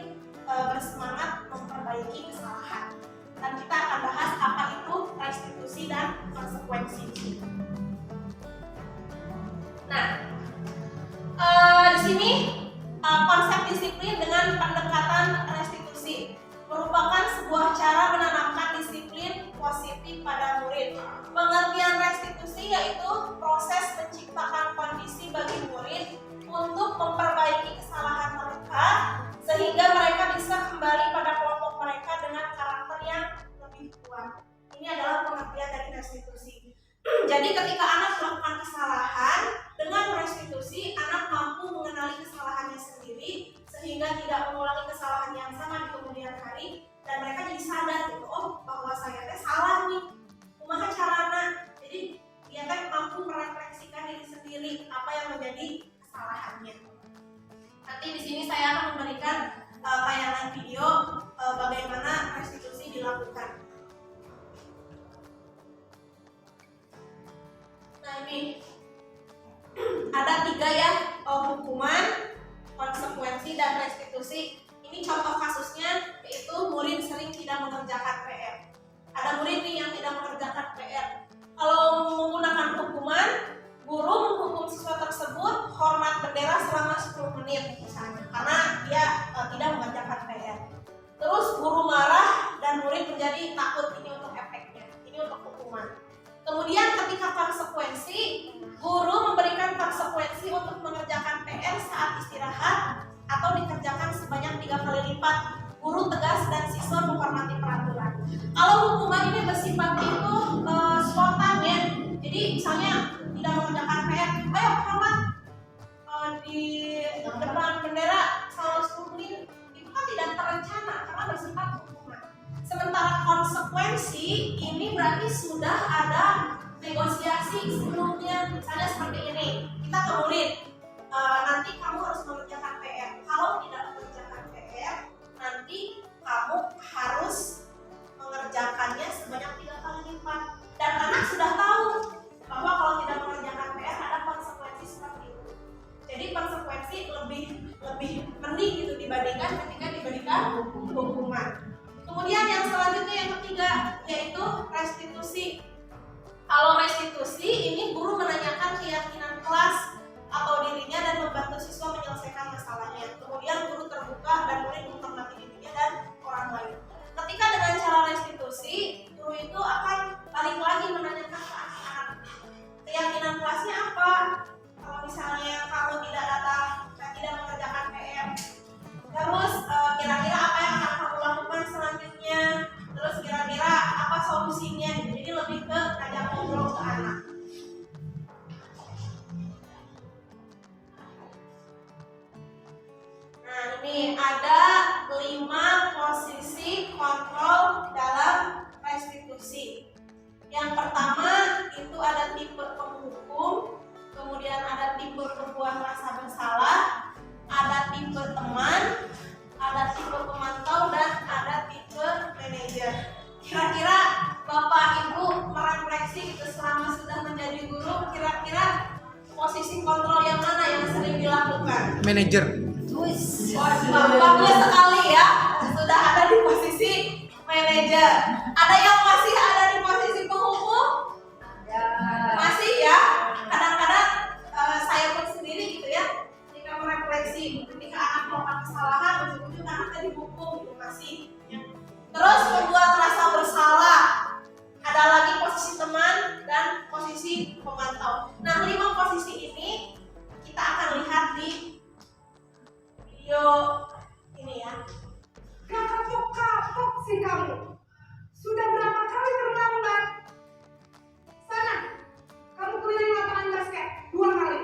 bersemangat memperbaiki kesalahan. Dan kita akan bahas apa itu restitusi dan konsekuensi. Nah, di sini konsep disiplin dengan pendekatan restitusi merupakan sebuah cara menanamkan disiplin positif pada murid. Pengertian restitusi yaitu proses menciptakan kondisi bagi murid untuk memperbaiki kesalahan mereka sehingga mereka bisa kembali pada kelompok mereka dengan karakter yang lebih kuat. Ini adalah pengertian dari restitusi. Jadi ketika anak melakukan kesalahan, dengan restitusi anak mampu mengenali kesalahannya sendiri sehingga tidak mengulangi kesalahan yang sama di kemudian hari, dan mereka jadi sadar gitu, oh bahwa saya salah nih, kumaha carana. Jadi dia mampu merefleksikan diri sendiri apa yang menjadi kesalahannya. Nanti di sini saya akan memberikan tayangan video bagaimana restitusi dilakukan. Nah ini ada 3 ya, hukuman, konsekuensi, dan restitusi. Ini contoh kasusnya yaitu murid sering tidak mengerjakan PR. Ada murid nih yang tidak mengerjakan PR. Kalau menggunakan hukuman, guru menghukum siswa tersebut hormat bendera selama 10 menit misalnya, karena dia tidak mengerjakan PR. Terus guru marah dan murid menjadi takut, ini untuk efeknya, ini untuk hukuman. Kemudian ketika konsekuensi, guru memberikan konsekuensi untuk mengerjakan PR saat istirahat atau dikerjakan sebanyak 3 kali lipat. Guru tegas dan siswa menghormati peraturan. Kalau hukuman ini bersifat itu spontan ya. Jadi misalnya tidak mengerjakan PR, ayo hormat di depan bendera selama 10 menit. Itu kan tidak terencana karena bersifat hukuman. Sementara konsekuensi ini berarti sudah ada negosiasi sebelumnya. Misalnya seperti ini, kita ke murid, nanti kamu harus mengerjakan PR. Kalau tidak mengerjakan PR, nanti kamu harus mengerjakannya sebanyak 3 kali lipat. Dan anak sudah tahu bahwa kalau tidak mengerjakan PR ada konsekuensi seperti itu. Jadi konsekuensi lebih mending gitu dibandingkan ketika diberikan hukuman. Kemudian yang selanjutnya yang ketiga yaitu restitusi. Kalau restitusi ini guru menanyakan keyakinan kelas atau dirinya dan membantu siswa menyelesaikan masalahnya. Kemudian guru terbuka dan murid menghormati dirinya dan manajer. Bagus sekali ya, sudah ada di posisi manajer. Ada yang masih ada di posisi penghubung? Masih ya. Kadang-kadang saya pun sendiri gitu ya, ketika merefleksi, ketika anak melakukan kesalahan, ujung-ujung anaknya dihukum gitu masih. Ya. Terus membuat rasa bersalah. Ada lagi posisi teman dan posisi pemantau. Nah, 5 posisi ini kita akan lihat di video ini ya. Gak kapok-kapok sih kamu. Sudah berapa kali terlambat? Sana, kamu keliling lapangan basket 2 kali.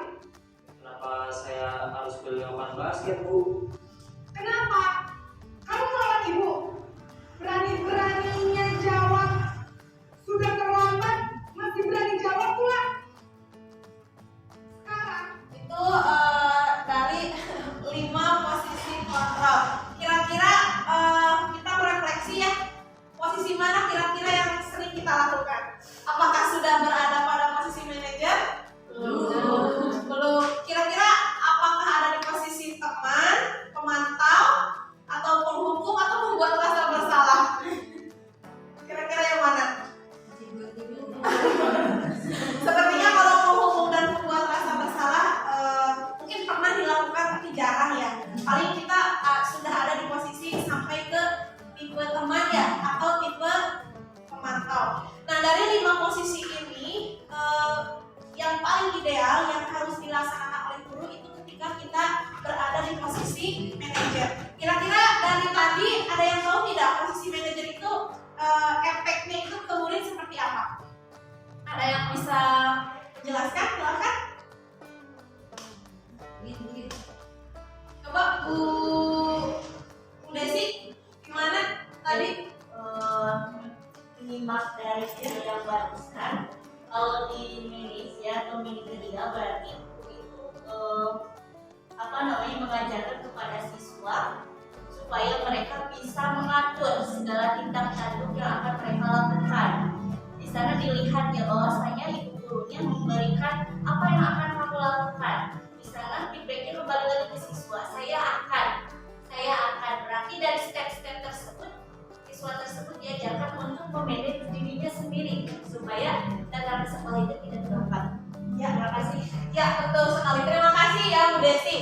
Kenapa saya harus beli lapangan basket, Bu? Kenapa? Kamu melawan ibu. Berani-beraninya jawab. Sudah terlambat, masih berani jawab pula. Sekarang, Itu dari 5 posisi kontrol. Kira-kira kita merefleksi ya, posisi mana kira-kira yang sering kita lakukan? Apakah sudah berada pada posisi manajer? Belum. Kira-kira apakah ada di posisi teman, pemantau, atau penghukum, atau membuat rasa bersalah? Kira-kira yang mana? Sepertinya kalau penghukum dan membuat rasa bersalah mungkin pernah dilakukan tapi jarang ya. Paling kita sudah ada di posisi sampai ke tipe teman ya atau tipe pemantau. Nah, dari 5 posisi ini yang paling ideal yang harus dilaksanakan oleh guru itu ketika kita berada di posisi manajer. Kira-kira dari tadi ada yang tahu tidak posisi manajer itu efeknya itu ke murid seperti apa? Ada yang bisa menjelaskan? Silakan. Coba Bu Desi, gimana tadi? Menyimak dari video yang barusan, kalau di Indonesia atau manajerial berarti itu mengajarkan kepada siswa supaya mereka bisa mengatur segala tindak tanduk yang akan mereka lakukan. Di sana dilihat ya bahwasanya ibu gurunya memberikan apa yang akan kamu lakukan. Di sana feedbacknya kembali lagi ke siswa. Saya akan berarti dari step-step tersebut siswa tersebut diajarkan untuk memanage dirinya sendiri supaya datang ke sekolah itu tidak terlambat. Ya, terima kasih. Ya, betul sekali. Terima kasih ya Bu Desi.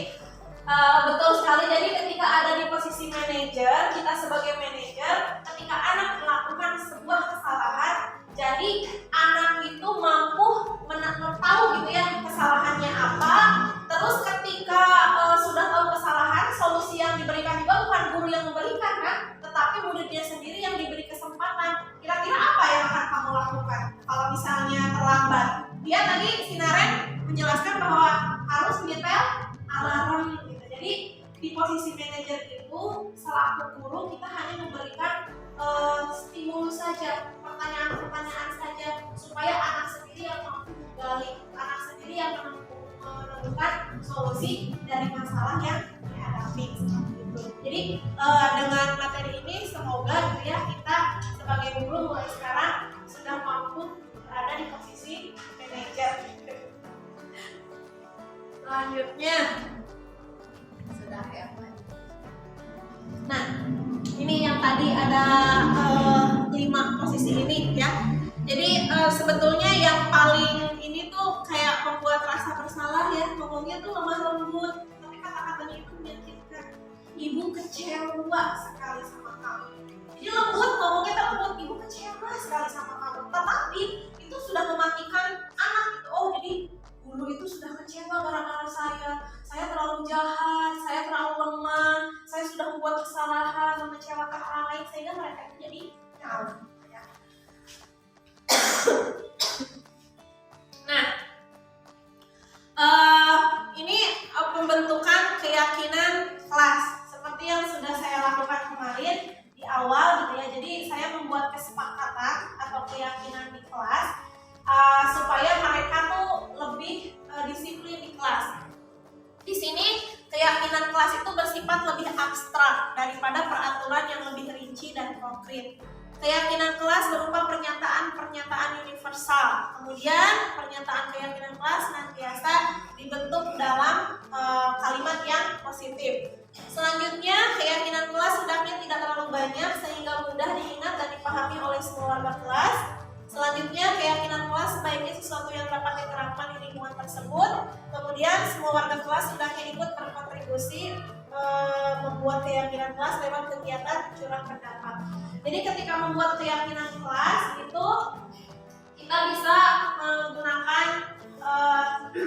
Betul sekali. Jadi ketika ada di posisi manajer, kita sebagai manajer, ketika anak melakukan sebuah kesalahan, jadi anak itu mampu tahu gitu ya kesalahannya apa. Terus ketika sudah tahu kesalahan, solusi yang diberikan juga bukan guru yang memberikan kan, tetapi muridnya sendiri yang diberi kesempatan. Kira-kira apa yang akan kamu lakukan kalau misalnya terlambat? Dia tadi Sinaren menjelaskan bahwa harus menyetel alarm gitu. Jadi di posisi manajer itu selaku guru kita hanya memberikan stimulus saja, pertanyaan-pertanyaan saja supaya anak sendiri yang mampu menggali, anak sendiri yang mampu menemukan solusi dari masalah yang dihadapi. Jadi dengan materi ini semoga gitu ya kita sebagai guru mulai sekarang sudah mampu berada di posisi manajer. Selanjutnya sudah ya. Nah, ini yang tadi ada 5 posisi ini ya. Jadi sebetulnya yang paling ini tuh kayak membuat rasa bersalah ya, ngomongnya tuh lemah lembut, tapi kata-katanya itu menyakitkan. Ibu kecewa sekali sama kamu. Jadi lembut, ngomongnya tuh lembut, ibu kecewa sekali sama kamu. Tetapi itu sudah mematikan anak. Oh, jadi guru itu sudah kecewa gara-gara saya terlalu jahat, saya terlalu lemah, saya sudah membuat kesalahan, mengecewakan orang lain sehingga mereka itu jadi down. Ya. Nah, ini pembentukan keyakinan kelas seperti yang sudah saya lakukan kemarin. rinci dan konkret. Keyakinan kelas berupa pernyataan-pernyataan universal. Kemudian pernyataan keyakinan kelas senantiasa dibentuk dalam kalimat yang positif. Selanjutnya, keyakinan kelas hendaknya tidak terlalu banyak sehingga mudah diingat dan dipahami oleh semua warga kelas. Selanjutnya, keyakinan kelas sebaiknya sesuatu yang dapat diterapkan di lingkungan tersebut. Kemudian, semua warga kelas hendaknya ikut berkontribusi membuat keyakinan kelas lewat kegiatan curang pendapat. Jadi ketika membuat keyakinan kelas itu kita bisa menggunakan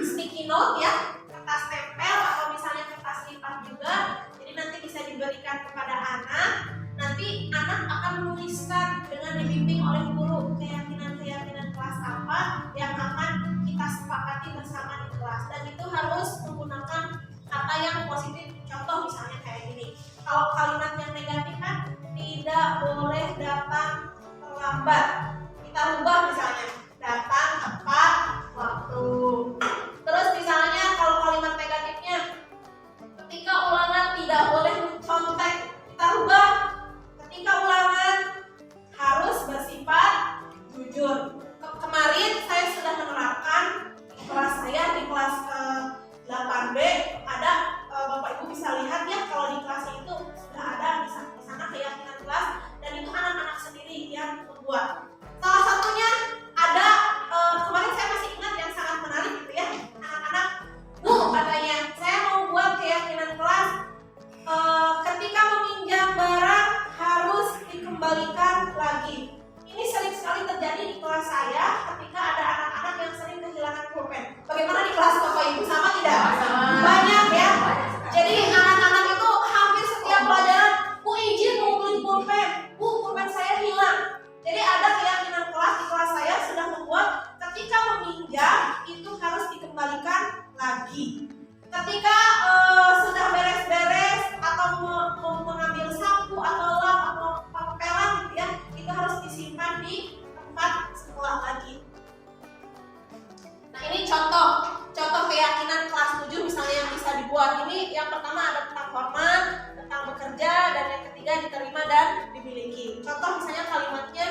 sticky note ya, kertas tempel atau misalnya kertas lipat juga. Jadi nanti bisa diberikan kepada anak. Nanti anak akan menuliskan dengan dibimbing oleh guru keyakinan kelas apa yang akan kita sepakati bersama di kelas. Dan itu harus menggunakan kata yang positif. Contoh misalnya kayak gini. Kalau kalimat yang negatif kan tidak boleh datang terlambat. Kita rubah misalnya datang tepat waktu. Terus misalnya kalau kalimat negatifnya ketika ulangan tidak boleh mencontek, kita rubah ketika ulangan harus bersifat jujur. Kemarin saya sudah menerapkan di kelas saya di kelas 8B ada Bapak Ibu bisa lihat ya kalau di kelas itu sudah ada di sana keyakinan kelas dan itu anak-anak sendiri yang membuat. Salah satunya ada kemarin saya masih ingat yang sangat menarik gitu ya, anak-anak, Bu katanya saya mau buat keyakinan kelas ketika meminjam barang harus dikembalikan lagi. Ini sering sekali terjadi di kelas saya ketika ada anak-anak yang sering kehilangan pulpen. Bagaimana di kelas Bapak Ibu, sama tidak? Banyak ya. Jadi anak-anak itu hampir setiap pelajaran, Bu izin mau beli pulpen, Bu pulpen saya hilang. Jadi ada keyakinan kelas di kelas saya sudah membuat ketika meminjam itu harus dikembalikan lagi. Ketika sudah beres-beres atau mau mengambil sapu atau lap atau papelan gitu ya, itu harus disimpan di tempat sekolah lagi. Nah ini contoh keyakinan kelas 7 misalnya yang bisa dibuat. Ini yang pertama ada tentang hormat, tentang bekerja, dan yang ketiga diterima dan dimiliki. Contoh misalnya kalimatnya,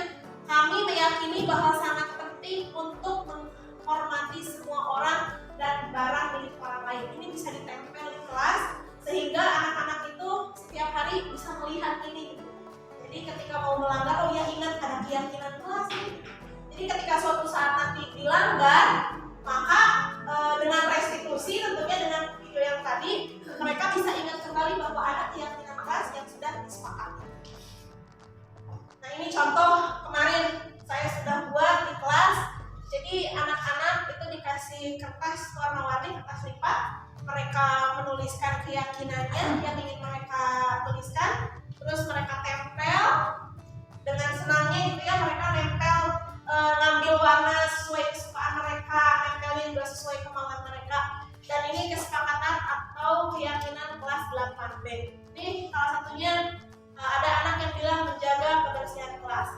kami meyakini bahwa sangat penting untuk menghormati semua orang dan barang milik orang lain. Ini bisa ditempel di kelas sehingga anak-anak itu setiap hari bisa melihat ini. Jadi ketika mau melanggar, oh ya ingat ada keyakinan kelas. Jadi ketika suatu saat nanti dilanggar, maka dengan restitusi tentunya dengan video yang tadi mereka bisa ingat kembali bahwa ada keyakinan kelas yang sudah disepakati. Nah ini contoh kemarin saya sudah buat di kelas. Jadi anak-anak itu dikasih kertas warna-warni, kertas lipat. Mereka menuliskan keyakinannya yang ingin mereka tuliskan. Terus mereka tempel dengan senangnya gitu ya, mereka nempel ngambil warna sesuai kesukaan mereka, nempelin juga sesuai kemauan mereka. Dan ini kesepakatan atau keyakinan kelas 8B. Ini salah satunya ada anak yang bilang menjaga kebersihan kelas.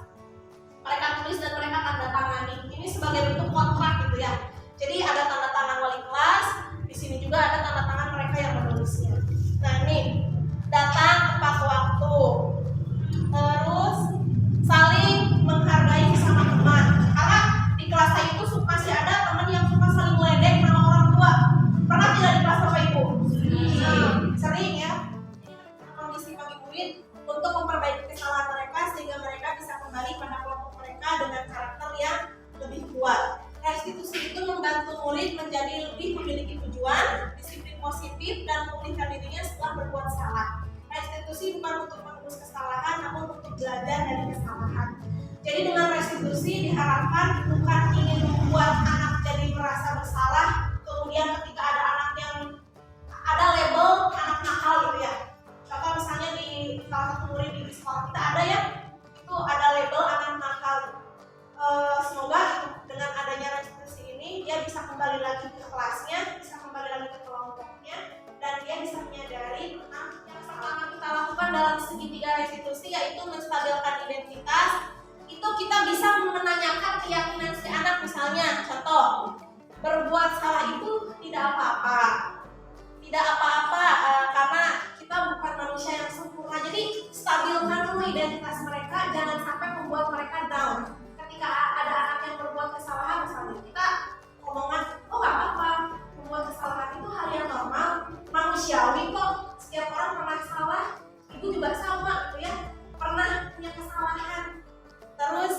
Mereka tulis dan mereka tanda tangani. Ini sebagai bentuk kontrak gitu ya. Jadi ada tanda tangan wali kelas, di sini juga ada tanda tangan mereka yang menulisnya. Nah ini datang tepat waktu. Terus saling menghargai sama teman. Karena di kelas saya itu masih ada teman yang suka saling meledek sama orang tua. Pernah tidak di kelas Bapak Ibu? Sering ya. Ini kondisi bagi murid untuk memperbaiki kesalahan mereka sehingga mereka bisa kembali pada kelompok mereka dengan karakter yang lebih kuat. Restitusi itu membantu murid menjadi lebih memiliki tujuan, disiplin positif, dan memulihkan dirinya setelah berbuat salah. Restitusi bukan untuk menebus kesalahan, namun untuk belajar dari kesalahan. Jadi dengan restitusi diharapkan bukan ingin membuat anak jadi merasa bersalah, kemudian ketika ada anak yang ada label anak nakal gitu ya. Contoh misalnya di salah satu murid di sekolah kita ada ya, itu ada label anak nakal. Semoga dengan adanya restitusi ini dia bisa kembali lagi ke kelasnya, bisa kembali lagi ke kelompoknya, dan dia bisa menyadari tentang yang pertama kita lakukan dalam segitiga restitusi yaitu menstabilkan identitas. Itu kita bisa menanyakan keyakinan si anak, misalnya contoh berbuat salah itu tidak apa-apa karena kita bukan manusia yang sempurna. Jadi stabilkan dulu identitas mereka, jangan sampai membuat mereka down. Ketika ada anak yang berbuat kesalahan, misalnya kita omongan, oh nggak apa-apa, membuat kesalahan itu hal yang normal, manusiawi kok. Setiap orang pernah salah, ibu juga sama gitu ya, pernah punya kesalahan. Terus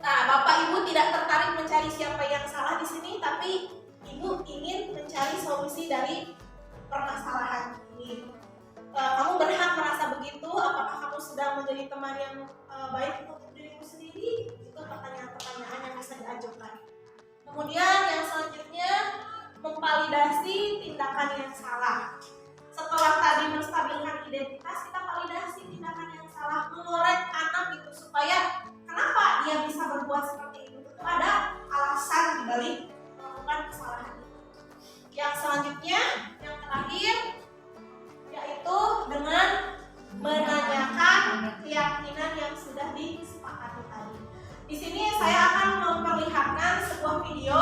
nah, Bapak Ibu tidak tertarik mencari siapa yang salah di sini, tapi Ibu ingin mencari solusi dari permasalahan ini. Kamu berhak merasa begitu. Apakah kamu sedang menjadi teman yang baik untuk dirimu sendiri? Itu pertanyaan-pertanyaan yang bisa diajukan. Kemudian yang selanjutnya, memvalidasi tindakan yang salah. Setelah tadi menstabilkan identitas, kita validasi tindakan yang salah, mengorek anak itu supaya kenapa dia bisa berbuat seperti itu. Tentu ada alasan dibalik melakukan kesalahan itu. Yang selanjutnya, yang terakhir, yaitu dengan menanyakan keyakinan yang sudah disepakati tadi. Di sini saya akan memperlihatkan sebuah video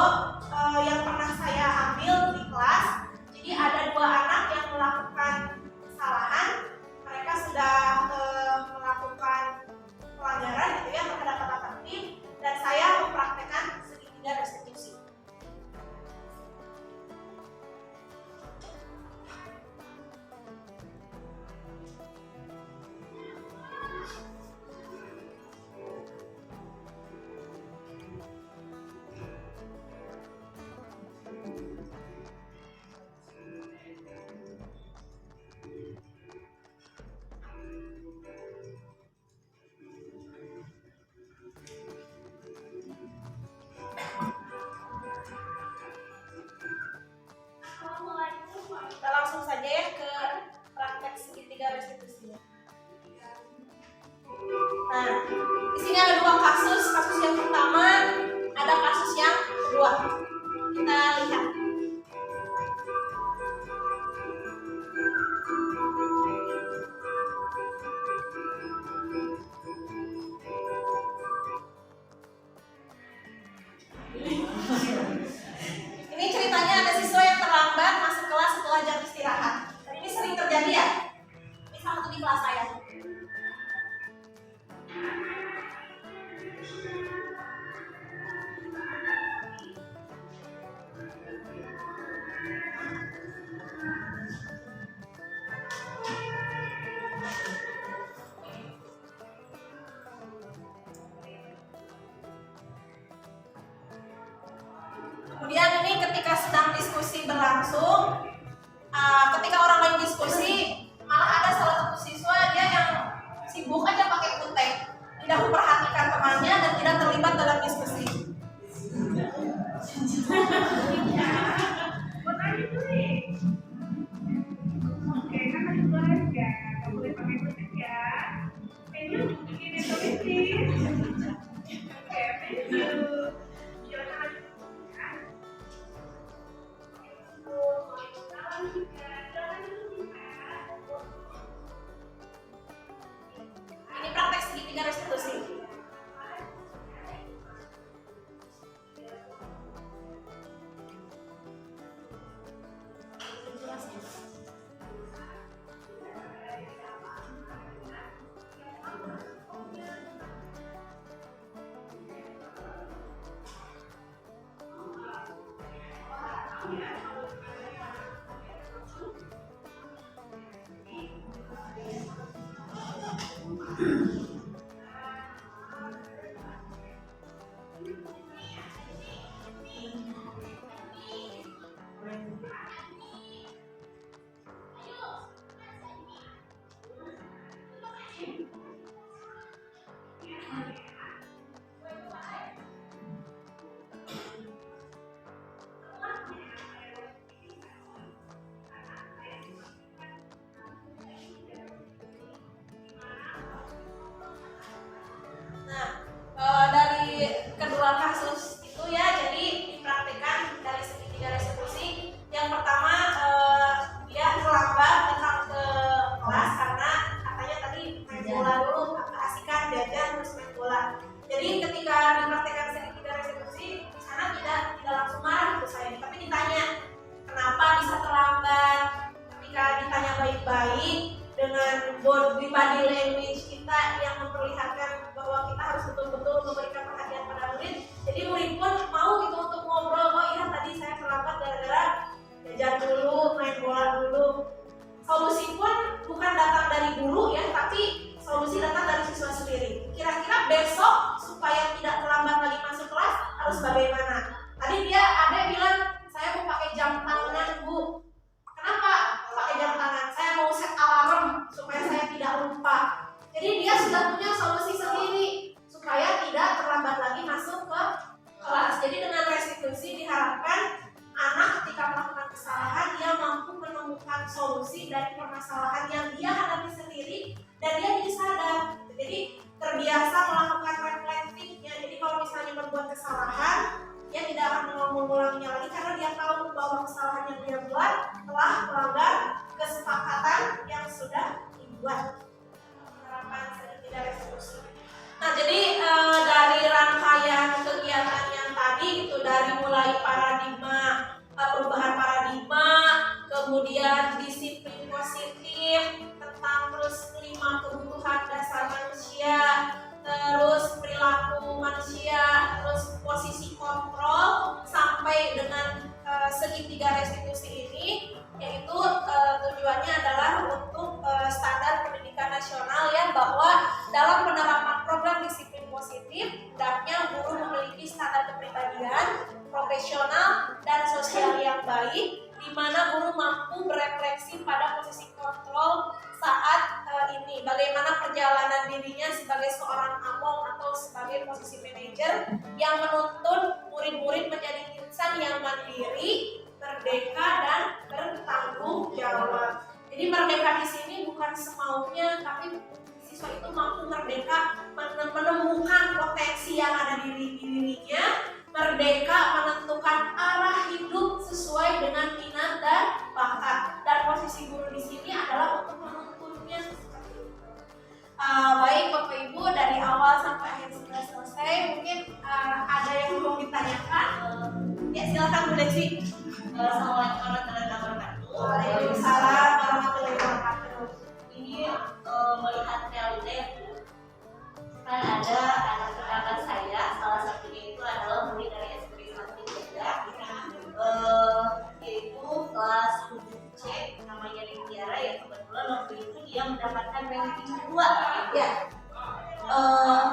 yang pernah saya ambil di kelas. Jadi ada dua anak yang melakukan kesalahan, mereka sudah melakukan pelanggaran gitu ya terhadap tata tertib, dan saya mempraktekkan segitiga restitusi. Kita langsung saja ya ke praktek segitiga restitusi. Nah, di sini ada dua kasus. Kasus yang pertama, ada kasus yang kedua. Kita lihat. Ini ceritanya ada siswa yang terlambat masuk kelas setelah jam istirahat. Dan ini sering terjadi ya. Ini salah satu di kelas saya. Kemudian ini ketika sedang diskusi berlangsung, ketika orang lain diskusi, malah ada salah satu siswa dia yang sibuk aja pakai kutek, tidak memperhatikan temannya dan tidak terlibat dalam diskusi. Oke, kan harus belajar. Nggak boleh pakai kutek ya. Thank you, bikin restoratif. Oke, thank you. Silakan lanjut ya. Ini praktek segitiga restitusi. di body language kita yang memperlihatkan bahwa kita harus betul-betul memberikan perhatian pada murid. Jadi murid pun mau itu untuk ngobrol, oh iya tadi saya terlambat gara-gara jajan dulu, main bola dulu. Solusi pun bukan datang dari guru ya, tapi solusi datang dari siswa sendiri. Kira-kira besok supaya tidak terlambat lagi masuk kelas harus bagaimana? Tadi ada bilang saya mau pakai jam tangan Bu. Kenapa pakai jam tangan? Saya mau set alarm supaya saya tidak lupa. Jadi dia sudah punya solusi sendiri supaya tidak terlambat lagi masuk ke kelas. Jadi dengan restitusi diharapkan anak ketika melakukan kesalahan dia mampu menemukan solusi dari permasalahan yang dia hadapi sendiri dan dia jadi sadar. Jadi terbiasa melakukan reflectingnya. Jadi kalau misalnya membuat kesalahan, dia tidak akan mengulanginya lagi karena dia tahu bahwa kesalahan yang dia buat telah melanggar kesepakatan yang sudah dibuat. Harapan sedikit dari restitusi. Nah, jadi dari rangkaian kegiatan yang tadi itu dari mulai paradigma, perubahan paradigma, kemudian disiplin positif, tentang terus 5 kebutuhan dasar manusia, terus perilaku manusia, terus posisi kontrol, sampai dengan segitiga restitusi ini, yaitu tujuannya adalah untuk standar pendidikan nasional ya, bahwa dalam penerapan program disiplin positif hendaknya guru memiliki standar kepribadian, profesional dan sosial yang baik, di mana guru mampu berefleksi pada posisi kontrol saat ini, bagaimana perjalanan dirinya sebagai seorang among atau sebagai posisi manajer yang menuntun murid-murid menjadi insan yang mandiri, merdeka dan bertanggung jawab. Jadi merdeka di sini bukan semaunya, tapi siswa itu mampu merdeka menemukan potensi yang ada di dirinya, merdeka menentukan arah hidup sesuai dengan minat dan bakat. Dan posisi guru di sini adalah untuk menuntunnya seperti itu. Baik Bapak Ibu, dari awal sampai akhir sudah selesai. Mungkin ada yang belum ditanyakan. Ya silakan Bu Desi. Assalamualaikum warahmatullahi wabarakatuh. Waalaikumsalam warahmatullahi wabarakatuh. Ini melihat realita ya Bu. Kan ada anak tetangga saya, salah satunya itu adalah murid dari SMP Sakti Jaya, yaitu kelas 7C, namanya Tiara ya. Kebetulan waktu itu dia mendapatkan ranking 2 ya.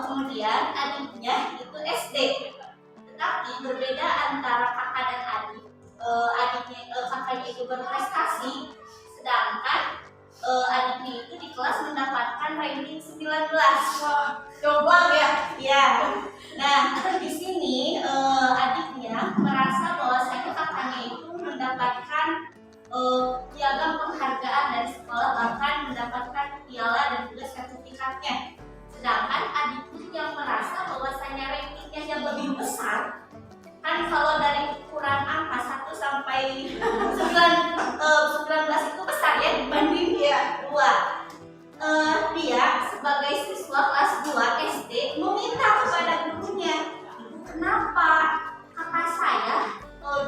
Kemudian adiknya itu SD, tetapi berbeda antara kakak dan adik. Kakaknya itu berprestasi, sedangkan adiknya itu di kelas mendapatkan ranking 19. Wah, jomblang ya? Ya. Nah, di sini adiknya merasa bahwasanya kakaknya itu mendapatkan piagam penghargaan dari sekolah, bahkan mendapatkan piala dan juga sertifikatnya. Sedangkan adiknya yang merasa bahwasanya rankingnya yang lebih besar. Kan kalau dari ukuran angka 1 sampai 19 itu besar ya dibanding dia 2. Dia sebagai siswa kelas 2 SD meminta kepada gurunya, "Ibu, kenapa kakak saya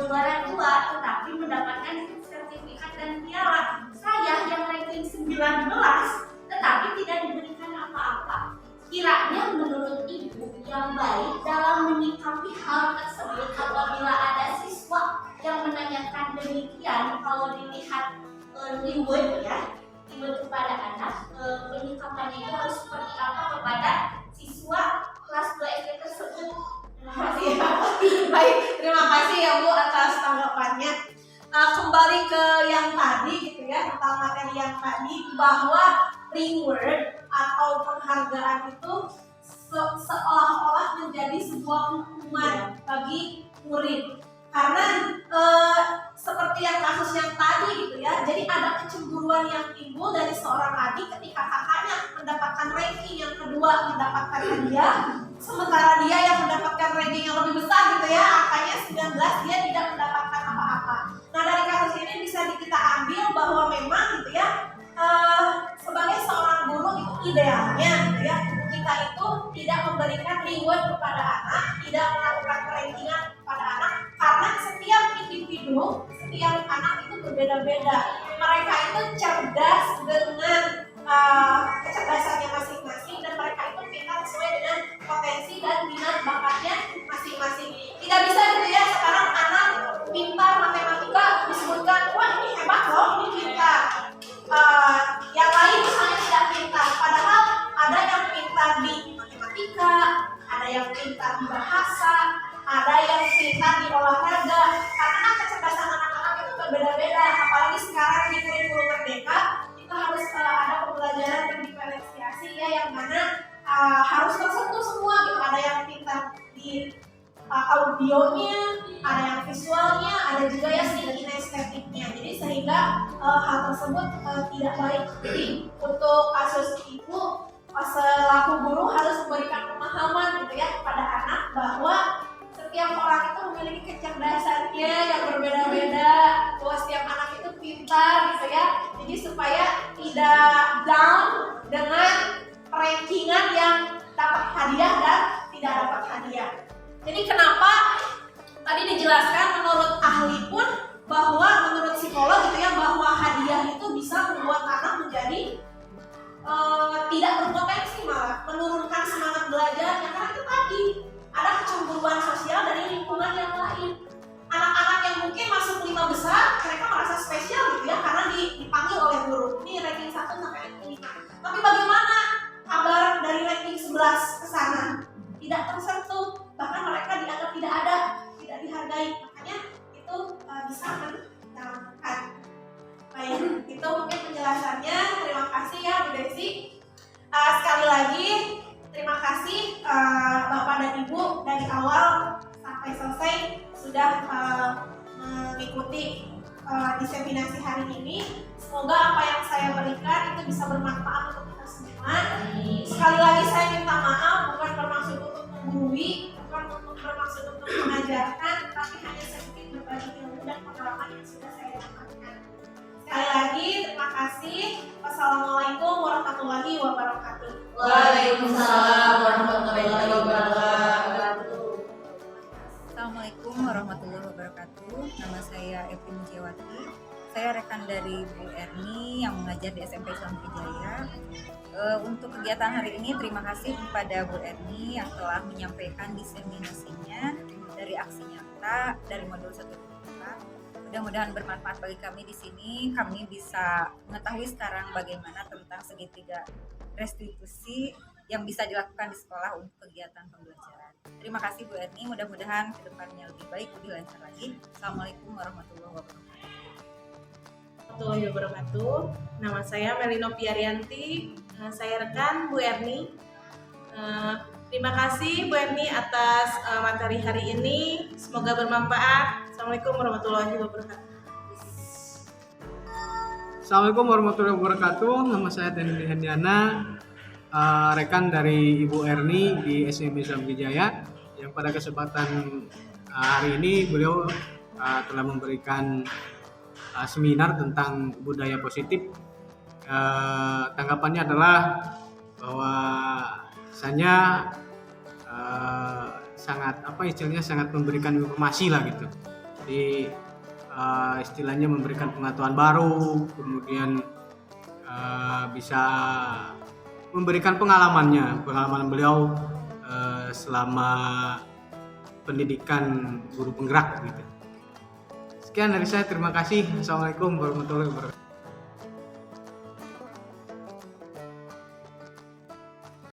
juara 2 tetapi mendapatkan sertifikat dan piala? Saya yang ranking 19 tetapi tidak diberikan apa-apa." Kiranya menurut Ibu yang baik dalam menyikapi hal tersebut apabila ada siswa yang menanyakan demikian, kalau dilihat reward ya, reward kepada anak, penyikapannya itu harus seperti apa kepada siswa kelas 2 SD tersebut? Terima kasih. Baik, terima kasih ya Bu atas tanggapannya. Kembali ke yang tadi gitu ya, tentang materi yang tadi, bahwa reward atau penghargaan itu seolah-olah menjadi sebuah hukuman bagi murid. Karena seperti yang kasus yang tadi gitu ya, jadi ada kecemburuan yang timbul dari seorang adik ketika kakaknya mendapatkan ranking yang kedua, mendapatkan hadiah, sementara dia yang mendapatkan ranking yang lebih besar gitu ya, angkanya 19, dia tidak mendapatkan apa-apa. Nah, dari kasus ini bisa kita ambil bahwa memang gitu ya, sebagai seorang guru itu idealnya gitu ya, kita itu tidak memberikan reward kepada anak, tidak melakukan rankingan kepada anak, karena setiap individu, setiap anak itu berbeda-beda. Mereka itu cerdas dengan kecerdasannya masing-masing dan mereka itu pintar sesuai dengan potensi dan minat bakatnya masing-masing. Tidak bisa gitu ya sekarang anak pintar matematika disebutkan wah ini hebat loh, ini pintar. Yang lain misalnya tidak pintar, padahal ada yang pintar di matematika, ada yang pintar di bahasa, ada yang pintar di olahraga. Karena kecerdasan anak-anak itu berbeda-beda, apalagi sekarang di kurikulum merdeka kita harus ada pembelajaran yang diferensiasi ya, yang mana harus tersentuh semua gitu. Ada yang pintar di audionya, ada yang visualnya, ada juga yang di kinestetiknya. Jadi sehingga hal tersebut tidak baik. Jadi untuk kasus ibu selaku guru harus memberikan pemahaman gitu ya kepada anak bahwa setiap orang itu memiliki kecerdasannya yang berbeda-beda, bahwa setiap anak itu pintar gitu ya. Jadi supaya tidak down dengan rankingan yang dapat hadiah dan tidak dapat hadiah. Jadi kenapa tadi dijelaskan menurut ahli pun bahwa menurut psikolog gitu ya, bahwa hadiah itu bisa membuat anak menjadi tidak berpotensi, malah menurunkan semangat belajarnya. Karena itu tadi ada kecemburuan sosial dari lingkungan yang lain. Anak-anak yang mungkin masuk 5 besar, mereka merasa spesial gitu ya, karena dipanggil oleh guru. Ini ranking 1 sampai ranking 5. Tapi bagaimana kabar dari ranking 11 ke sana? Tidak tersentuh, bahkan mereka dianggap tidak ada, tidak dihargai. Makanya itu bisa menjauhkan. Baik, itu mungkin penjelasannya. Terima kasih ya Bu Desi. Sekali lagi terima kasih Bapak dan Ibu dari awal sampai selesai sudah mengikuti diseminasi hari ini. Semoga apa yang saya berikan itu bisa bermanfaat untuk kita semua. Sekali lagi saya minta maaf, bukan bermaksud untuk menggurui, bukan bermaksud untuk mengajarkan, tapi hanya sedikit berbagi ilmu dan pengalaman yang sudah saya dapatkan. Sekali lagi terima kasih. Wassalamualaikum warahmatullahi wabarakatuh. Waalaikumsalam warahmatullahi wabarakatuh. Assalamualaikum warahmatullahi wabarakatuh. Nama saya Evin Jewati. Saya rekan dari Bu Erni yang mengajar di SMP Islam Wijaya. Untuk kegiatan hari ini terima kasih kepada Bu Erni yang telah menyampaikan diseminasinya dari aksi nyata dari modul 1 4. Mudah-mudahan bermanfaat bagi kami di sini. Kami bisa mengetahui sekarang bagaimana tentang segitiga restitusi yang bisa dilakukan di sekolah untuk kegiatan pembelajaran. Terima kasih Bu Erni, mudah-mudahan kedepannya lebih baik, lebih lancar lagi. Assalamualaikum warahmatullahi wabarakatuh. Nama saya Melino Piarianti, saya rekan Bu Erni. Terima kasih Bu Erni atas materi hari ini, semoga bermanfaat. Assalamualaikum warahmatullahi wabarakatuh. Assalamualaikum warahmatullahi wabarakatuh. Nama saya Teni Hendiana, rekan dari Ibu Erni di SMP Islam Wijaya. Yang pada kesempatan hari ini beliau telah memberikan seminar tentang budaya positif. Tanggapannya adalah bahwa saya sangat memberikan informasi lah gitu. Jadi istilahnya memberikan pengetahuan baru, kemudian bisa memberikan pengalaman beliau selama pendidikan guru penggerak gitu. Sekian dari saya, terima kasih. Assalamualaikum warahmatullahi wabarakatuh.